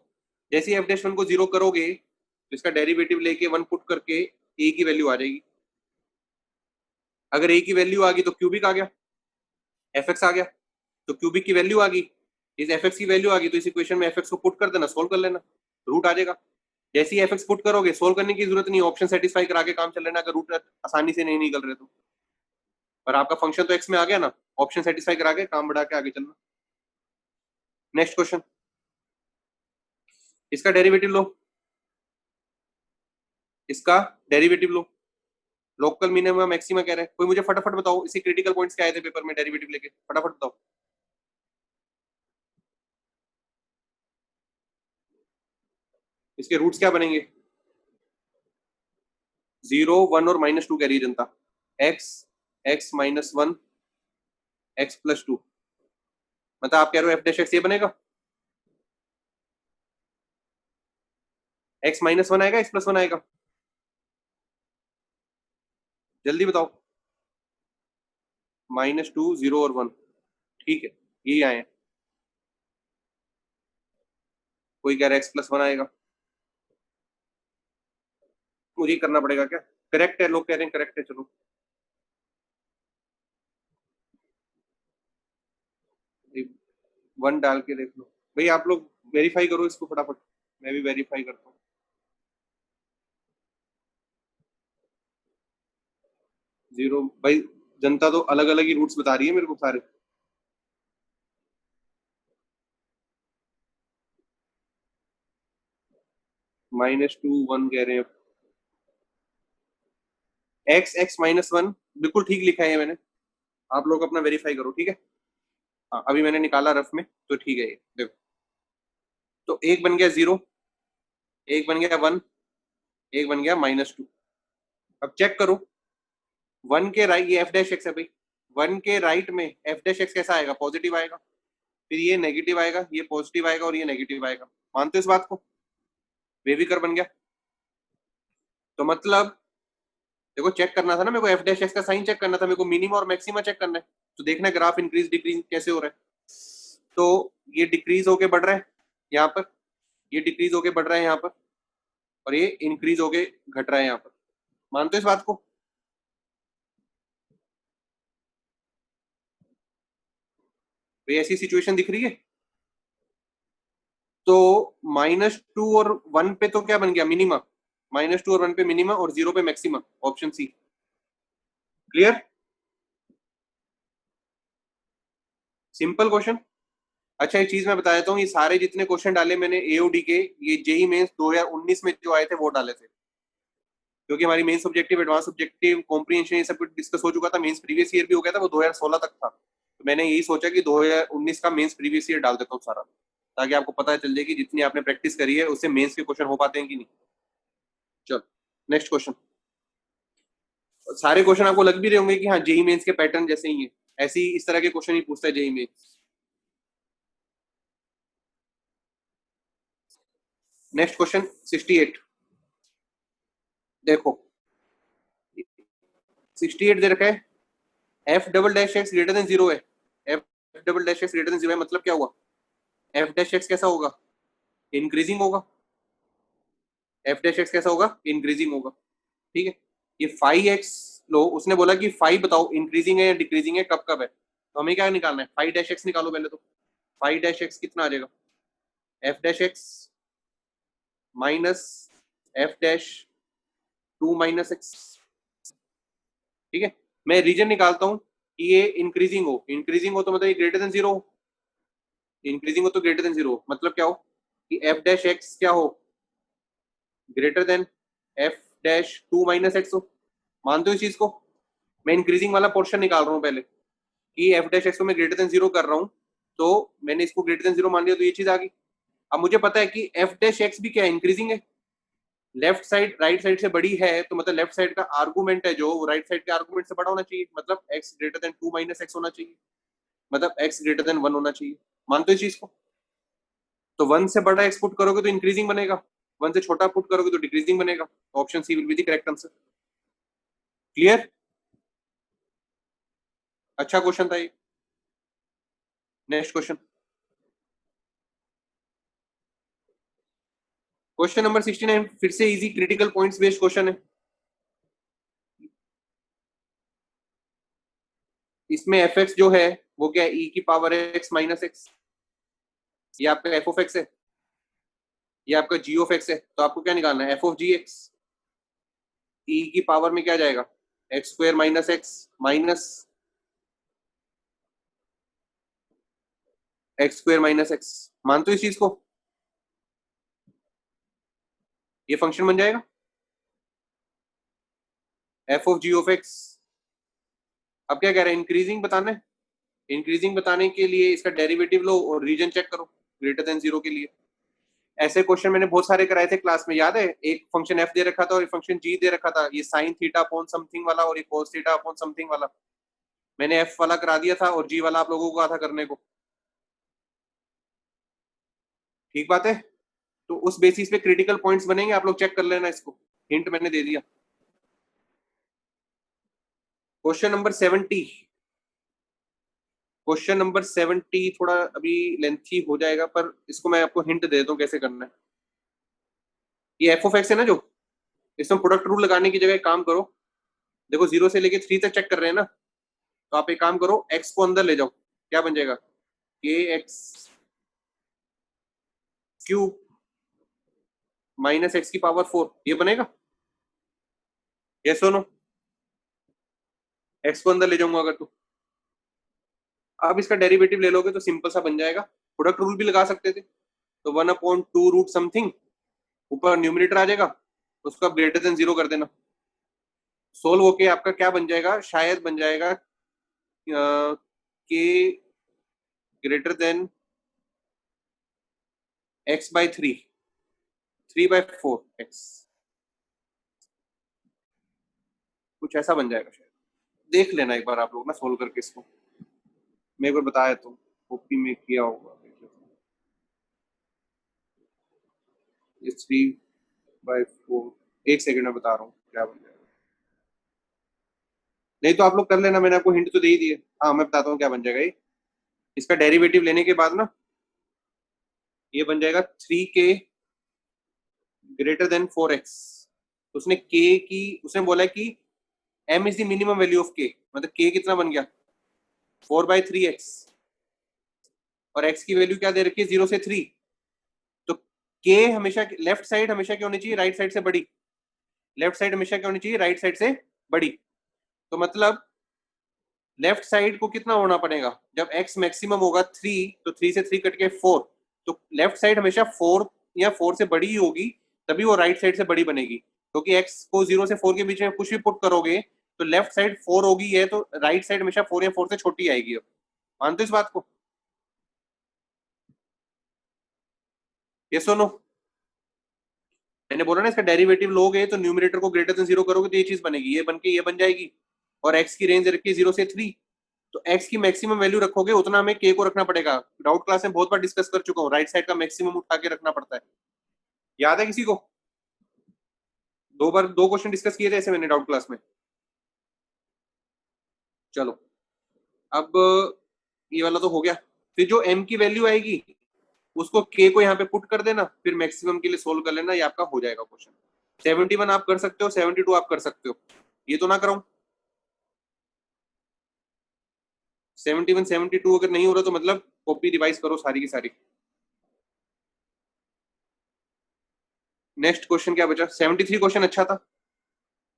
जैसे ही एफ डैश 1 को 0 करोगे तो इसका डेरिवेटिव लेके 1 पुट करके ए की वैल्यू आ जाएगी। अगर ए की वैल्यू आ गई तो क्यूबिक आ गया, एफ एक्स आ गया, तो क्यूबिक की वैल्यू आ गई, इस एफ एक्स की वैल्यू आ गई, तो इस इक्वेशन में एफ एक्स को पुट कर देना, सोल्व कर लेना, रूट आ जाएगा। जैसे ही एफ एक्स पुट करोगे, सोल्व करने की जरूरत नहीं, ऑप्शन सेटिस्फाई करा के काम चल लेना, अगर रूट आसानी से नहीं निकल रहे तो। पर आपका फंक्शन तो एक्स में आ गया ना, ऑप्शन सेटिस्फाई करा के काम बढ़ा के आगे चलना। नेक्स्ट क्वेश्चन, इसका डेरिवेटिव लो, इसका डेरिवेटिव लो, लोकल मिनिमम मैक्सिमा कह रहे हैं, कोई मुझे फटाफट बताओ, इसी क्रिटिकल पॉइंट्स क्या आए थे पेपर में डेरिवेटिव लेके, फटाफट बताओ। इसके रूट्स क्या बनेंगे, 0 1 और -2 कह रही है जनता, x x -1 x + 2, मतलब आप कह रहे हो एफ डैश एक्स ये बनेगा, x -1 आएगा, x + 1 आएगा, जल्दी बताओ। -2 0 और 1, ठीक है, यही आए हैं। कोई कह रहा है x + 1 आएगा, मुझे करना पड़ेगा क्या, करेक्ट है, लोग कह रहे हैं करेक्ट है, चलो 1 डाल के देख लो भाई, आप लोग वेरीफाई करो इसको फटाफट, मैं भी वेरीफाई करता हूँ। 0 भाई, जनता तो अलग अलग ही रूट्स बता रही है मेरे को सारे। -2 1 कह रहे हैं, x -1 बिल्कुल ठीक लिखा है मैंने, आप लोग अपना वेरीफाई करो, ठीक है। हाँ, अभी मैंने निकाला रफ में, तो ठीक है, ये देखो, तो एक बन गया 0, एक बन गया 1, एक बन गया -2। अब चेक करो, 1 के राइट, ये एफ डैश एक्स है भाई, 1 के राइट में एफ डैश एक्स कैसा आएगा, पॉजिटिव आएगा, फिर ये नेगेटिव आएगा, ये पॉजिटिव आएगा और ये नेगेटिव आएगा, मानते हो इस बात को, बेबीकर बन गया। तो मतलब देखो, चेक करना था ना मेरे को, एफ डैश एक्स का साइन चेक करना था मेरे को, मिनिमम और मैक्सिमा चेक करना है, तो देखना है ग्राफ इंक्रीज डिक्रीज कैसे हो रहा है। तो ये डिक्रीज होके बढ़ रहा है यहाँ पर, ये डिक्रीज होके बढ़ रहा है यहाँ पर, और ये इंक्रीज होके घट रहा है यहाँ पर, मानते हो इस बात को। भाई ऐसी सिचुएशन दिख रही है। तो -2 और 1 पे तो क्या बन गया, मिनिमा। -2 और 1 पे मिनिमा और 0 पे maxima, option c. Clear. Simple question. अच्छा एक चीज मैं बता देता हूँ, ये सारे जितने क्वेश्चन डाले मैंने एओडी के, ये जेई मेंस 2019 में जो आए थे वो डाले थे, क्योंकि हमारी mains objective, advance objective, comprehension ये सब कुछ डिस्कस हो चुका था। मेंस प्रीवियस ईयर भी हो गया था, वो 2016 तक था। तो मैंने यही सोचा कि 2019 का मेंस प्रीवियस ईयर डाल देता हूँ सारा, ताकि आपको पता चल जाए कि जितनी आपने प्रैक्टिस करी है उससे मेंस के क्वेश्चन हो पाते हैं कि नहीं। चलो नेक्स्ट क्वेश्चन। सारे क्वेश्चन आपको लग भी रहे होंगे कि हाँ जेई मेंस के पैटर्न जैसे ही है, ऐसे ही इस तरह के क्वेश्चन ही पूछता है जेई मेंस। Next question 68। देखो 68 दे रखा है, F double dash X greater than zero है। F double dash X greater than zero है, मतलब क्या हुआ, एफ डैश एक्स कैसा होगा, इंक्रीजिंग होगा। एफ डैश एक्स कैसा होगा, इंक्रीजिंग होगा। ठीक है। ये फाइव एक्स लो, उसने बोला कि फाइव बताओ इंक्रीजिंग है या डिक्रीजिंग है, कब कब है, तो हमें क्या निकालना है, फाइव डैश एक्स निकालो पहले। तो फाइव डैश एक्स कितना आ जाएगा, f dash x minus f dash two minus x. ठीक है। मैं रीजन निकालता हूँ कि ये इंक्रीजिंग हो तो मतलब ये ग्रेटर देन जीरो हो। इंक्रीजिंग हो तो ग्रेटर देन जीरो, मतलब क्या हो कि एफ डैश एक्स क्या हो, greater than f dash two minus x हो। मानते हो इस चीज को। मैं इंक्रीजिंग वाला पोर्शन निकाल रहा हूँ पहले, कि एफ डैश एक्स को मैं ग्रेटर देन जीरो कर रहा हूँ, तो मैंने इसको ग्रेटर देन जीरो मान लिया, तो ये चीज आ गई। अब मुझे पता है कि एफ डैश एक्स भी क्या है, इंक्रीजिंग है। लेफ्ट साइड राइट साइड से बड़ी है, तो मतलब लेफ्ट साइड का आर्गूमेंट है जो, वो राइट साइड के आर्गूमेंट से बड़ा होना चाहिए, मतलब x greater than two minus x होना चाहिए, मतलब एक्स ग्रेटर देन वन होना चाहिए। मानते हो इस चीज को। तो वन से बड़ा एक्स पुट करोगे तो इंक्रीजिंग बनेगा, वन से छोटा पुट करोगे तो डिक्रीजिंग बनेगा। Option c will be the correct answer. Clear. अच्छा क्वेश्चन था ये। Next question. क्वेश्चन नंबर 69 फिर से easy critical points based question है। इसमें एफ एक्स जो है वो क्या है, ई की पावर एक्स माइनस एक्स। ये आपका एफ ऑफ एक्स है, ये आपका जी ऑफ एक्स है, तो आपको क्या निकालना है, f of g x. E की पावर में क्या जाएगा, x square minus x minus x square minus x. मानते हो इस चीज को। ये फंक्शन बन जाएगा f of g of x. अब क्या कह रहे हैं, इंक्रीजिंग बताना है। इंक्रीजिंग बताने के लिए इसका डेरिवेटिव लो और रीजन चेक करो ग्रेटर देन जीरो के लिए। ऐसे क्वेश्चन मैंने बहुत सारे कराए थे क्लास में, याद है। एक फंक्शन एफ दे रखा था और एक फंक्शन जी दे रखा था, ये साइन थीटा अपॉन समथिंग वाला और ये कोस थीटा अपॉन समथिंग वाला। मैंने एफ वाला करा दिया था और जी वाला आप लोगों को कहा था करने को। ठीक बात है। तो उस बेसिस पे क्रिटिकल पॉइंट्स बनेंगे, आप लोग चेक कर लेना इसको। हिंट मैंने दे दिया। Question number 70। क्वेश्चन नंबर 70 थोड़ा अभी लेंथी हो जाएगा, पर इसको मैं आपको हिंट दे देता हूँ कैसे करना है। ये एफ ऑफ एक्स है ना जो, इसमें प्रोडक्ट रूल लगाने की जगह एक काम करो। देखो 0 से लेके 3 तक चेक कर रहे हैं ना, तो आप एक काम करो, एक्स को अंदर ले जाओ। क्या बन जाएगा, के एक्स क्यूब माइनस एक्स की पावर 4, ये बनेगा। यस और नो। एक्स को अंदर ले जाऊंगा अगर तो। अब इसका डेरिवेटिव ले लोगे तो सिंपल सा बन जाएगा। प्रोडक्ट रूल भी लगा सकते थे, तो 1/2 रूट समथिंग, ऊपर न्यूमिनेटर आ जाएगा, उसको आप ग्रेटर देन जीरो कर देना। सोल्व होके आपका क्या बन जाएगा, शायद बन जाएगा के greater than x by three, 3/4 x, कुछ ऐसा बन जाएगा शायद। देख लेना एक बार आप लोग ना सोल्व करके इसको, मैं एक बार बताया तो ओपी में किया होगा। ये 3/4, एक सेकंड में बता रहा हूँ क्या बन जाएगा। नहीं तो आप लोग कर लेना, मैंने आपको हिंट तो दे ही दिए। हाँ मैं बताता हूँ क्या बन जाएगा ये। इसका डेरिवेटिव लेने के बाद ना ये बन जाएगा 3k ग्रेटर देन 4x। उसने k की, उसने बोला है कि m is the minimum value of k, मतलब k कितना बन गया, 4/3x। और x की वैल्यू क्या दे रखी है 0 से 3, तो k हमेशा लेफ्ट साइड हमेशा क्या होनी चाहिए, राइट साइड से बड़ी। लेफ्ट साइड हमेशा क्या होनी चाहिए, राइट साइड से बड़ी। तो मतलब लेफ्ट साइड को कितना होना पड़ेगा, जब x मैक्सिमम होगा 3, तो 3 से 3 कट के 4, तो लेफ्ट साइड हमेशा 4 या 4 से बड़ी ही होगी, तभी वो राइट साइड से बड़ी बनेगी। क्योंकि तो x को 0 से 4 के बीच में कुछ भी पुट करोगे तो लेफ्ट साइड 4 होगी, है तो राइट साइड हमेशा 4 या 4 से छोटी आएगी। अब मानते हो इस बात को, ये सुनो, मैंने बोला ना इसका डेरिवेटिव लोगे तो न्यूमरेटर को ग्रेटर देन 0 करोगे तो ये चीज बनेगी, ये बन के ये बन जाएगी। और x की रेंज रखी है 0 से 3, तो x की मैक्सिमम वैल्यू रखोगे उतना हमें k को रखना पड़ेगा। डाउट क्लास में बहुत बार डिस्कस कर चुका हूँ, राइट साइड का मैक्सिमम उठा के रखना पड़ता है। याद है किसी को? 2 बार 2 क्वेश्चन डिस्कस किए थे ऐसे मैंने डाउट क्लास में। चलो, अब ये वाला तो हो गया। फिर जो m की वैल्यू आएगी उसको k को यहाँ पे पुट कर देना, फिर मैक्सिमम के लिए सोल्व कर लेना, ये आपका हो जाएगा क्वेश्चन। 71 आप कर सकते हो, 72 आप कर सकते हो, ये तो ना कराऊं। 71 72 अगर नहीं हो रहा तो मतलब कॉपी रिवाइज करो सारी की सारी। नेक्स्ट क्वेश्चन क्या बचा, 73 क्वेश्चन अच्छा था।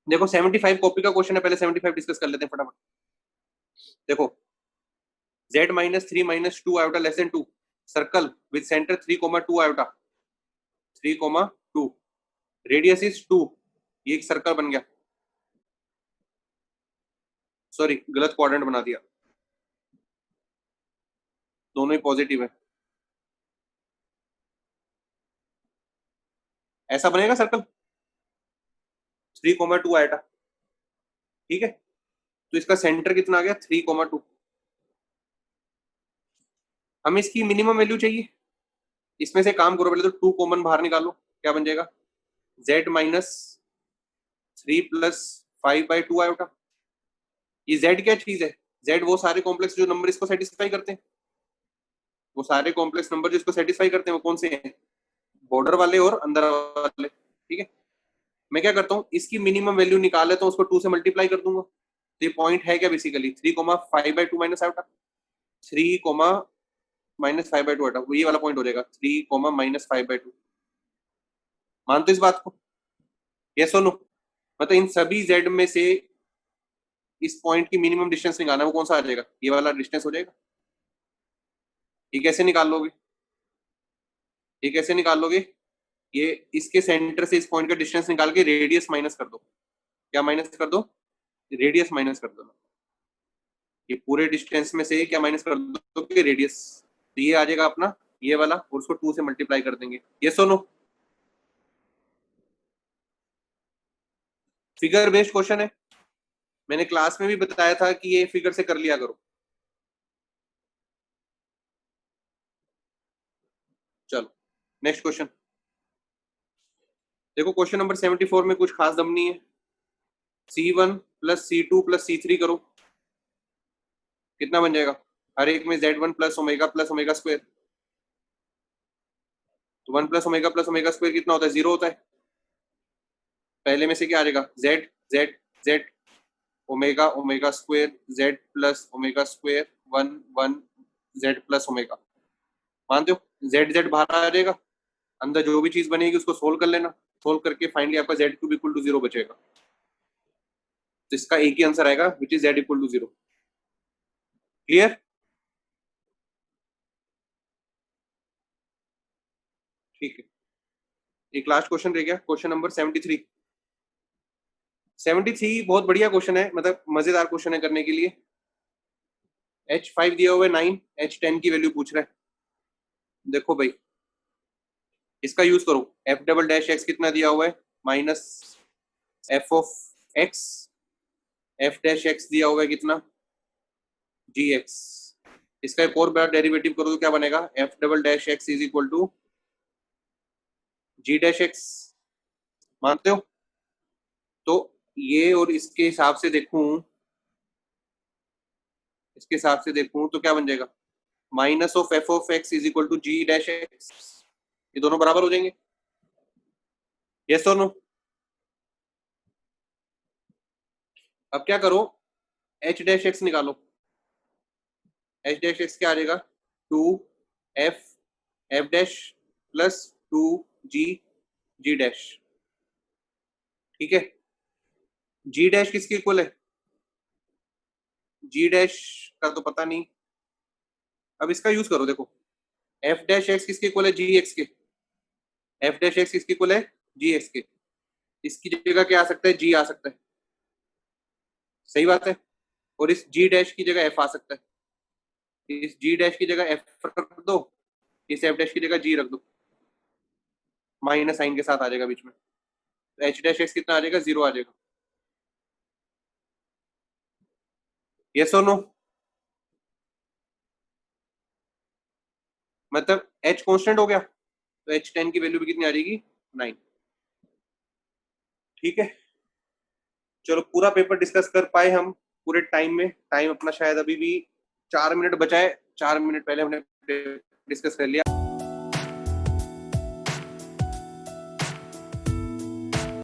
देखो 75 कॉपी का क्वेश्चन है, पहले 75 डिस्कस कर लेते हैं फटाफट। देखो, z minus 3 minus 2 iota less then 2, circle with centre 3, 2 iota, 3, 2, radius is 2, ये एक सर्कल बन गया। सॉरी, गलत क्वाड्रेंट बना दिया, दोनों ही पॉजिटिव है। ऐसा बनेगा सर्कल 3, 2 आयोटा, ठीक है। तो इसका सेंटर कितना आ गया 3, 2। हमें इसकी मिनिमम वैल्यू चाहिए, इसमें से काम करो, पहले तो 2 कॉमन बाहर निकालो, क्या बन जाएगा z माइनस 3 + 5/2 आयोटा। ये z क्या चीज है, z वो सारे कॉम्प्लेक्स जो नंबर इसको सेटिस्फाई करते हैं, वो सारे कॉम्प्लेक्स नंबर जो इसको सेटिस्फाई करते हैं वो कौन से हैं, बॉर्डर वाले और अंदर वाले, ठीक है। मैं क्या करता हूँ, इसकी मिनिमम वैल्यू निकाल लेता हूँ, उसको 2 से मल्टीप्लाई कर दूंगा। तो ये पॉइंट है क्या बेसिकली 3, 5/2 माइनस आयोटा, 3, -5/2 आयोटा, वो ये वाला पॉइंट हो जाएगा 3, -5/2। मानते इस बात को, यस और नो? मतलब इन सभी z में से इस पॉइंट की मिनिमम डिस्टेंस निकालना है, वो कौन सा आ जाएगा, ये वाला डिस्टेंस हो जाएगा। ये कैसे निकाल लोगे, ये कैसे निकाल लोगे, ये इसके सेंटर से इस पॉइंट का डिस्टेंस निकाल के रेडियस माइनस कर दो। क्या माइनस कर दो, रेडियस माइनस कर दो। ये पूरे डिस्टेंस में से क्या माइनस कर दो कि रेडियस, तो ये आ जाएगा अपना ये वाला, और उसको 2 से मल्टीप्लाई कर देंगे। ये सुनो, फिगर बेस्ड क्वेश्चन है, मैंने क्लास में भी बताया था कि ये फिगर से कर लिया करो। चलो नेक्स्ट क्वेश्चन देखो, क्वेश्चन नंबर 74 में कुछ खास दम नहीं है। C1 + C2 + C3 करो, कितना बन जाएगा, हर एक में Z1 + ओमेगा स्क्वायर, तो 1 + ओमेगा स्क्वायर कितना होता है, 0 होता है। पहले में से क्या आ जाएगा, Z Z Z, omega omega square, Z + omega square, 1 1 Z + omega. मानते हो, Z बाहर आ जाएगा, अंदर जो भी चीज बनेगी उसको सोल्व कर लेना, सोल्व करके फाइनली आपका Z³ = 0 बचेगा। तो इसका एक ही आंसर आएगा, विच इज Z = 0। क्लियर, ठीक है। एक लास्ट क्वेश्चन रह गया, क्वेश्चन नंबर 73। 73 बहुत बढ़िया क्वेश्चन है, मतलब मजेदार क्वेश्चन है करने के लिए। H5 दिया हुआ है 9, H10 की वैल्यू पूछ रहा है। देखो भाई, इसका यूज करो, f डबल डैश x कितना दिया हुआ है, -f(x), f'(x) दिया हुआ है कितना, gx। इसका एक और बार डेरिवेटिव करो तो क्या बनेगा, f double dash x = g'(x). मानते हो, तो ये और इसके हिसाब से देखूं, इसके हिसाब से देखूं तो क्या बन जाएगा, -f(x) = g'(x). ये दोनों बराबर हो जाएंगे, यस और नो? अब क्या करो, h'(x) निकालो, h'(x) क्या आ जाएगा, 2 F F dash plus 2g g dash. ठीक है, g डैश किसके इक्वल है? g डैश का तो पता नहीं, अब इसका यूज करो। देखो एफ डैश एक्स किसके इक्वल है? जी एक्स के। एफ डैश एक्स किसके इक्वल है? जी एक्स के। इसकी जगह क्या आ सकता है? जी आ सकता है, सही बात है। और इस जी डैश की जगह एफ आ सकता है, इस जी डैश की जगह एफ रख दो, इस एफ डैश की जगह जी रख दो, माइनस साइन के साथ आ जाएगा बीच में, तो एच डैश एक्स कितना आ जाएगा? 0 आ जाएगा। यस और नो? मतलब एच कांस्टेंट हो गया, तो एच 10 की वैल्यू भी कितनी आ जाएगी? 9। ठीक है, चलो पूरा पेपर डिस्कस कर पाए हम पूरे टाइम में? टाइम अपना शायद अभी भी 4 मिनट बचा है, 4 मिनट पहले हमने डिस्कस कर लिया।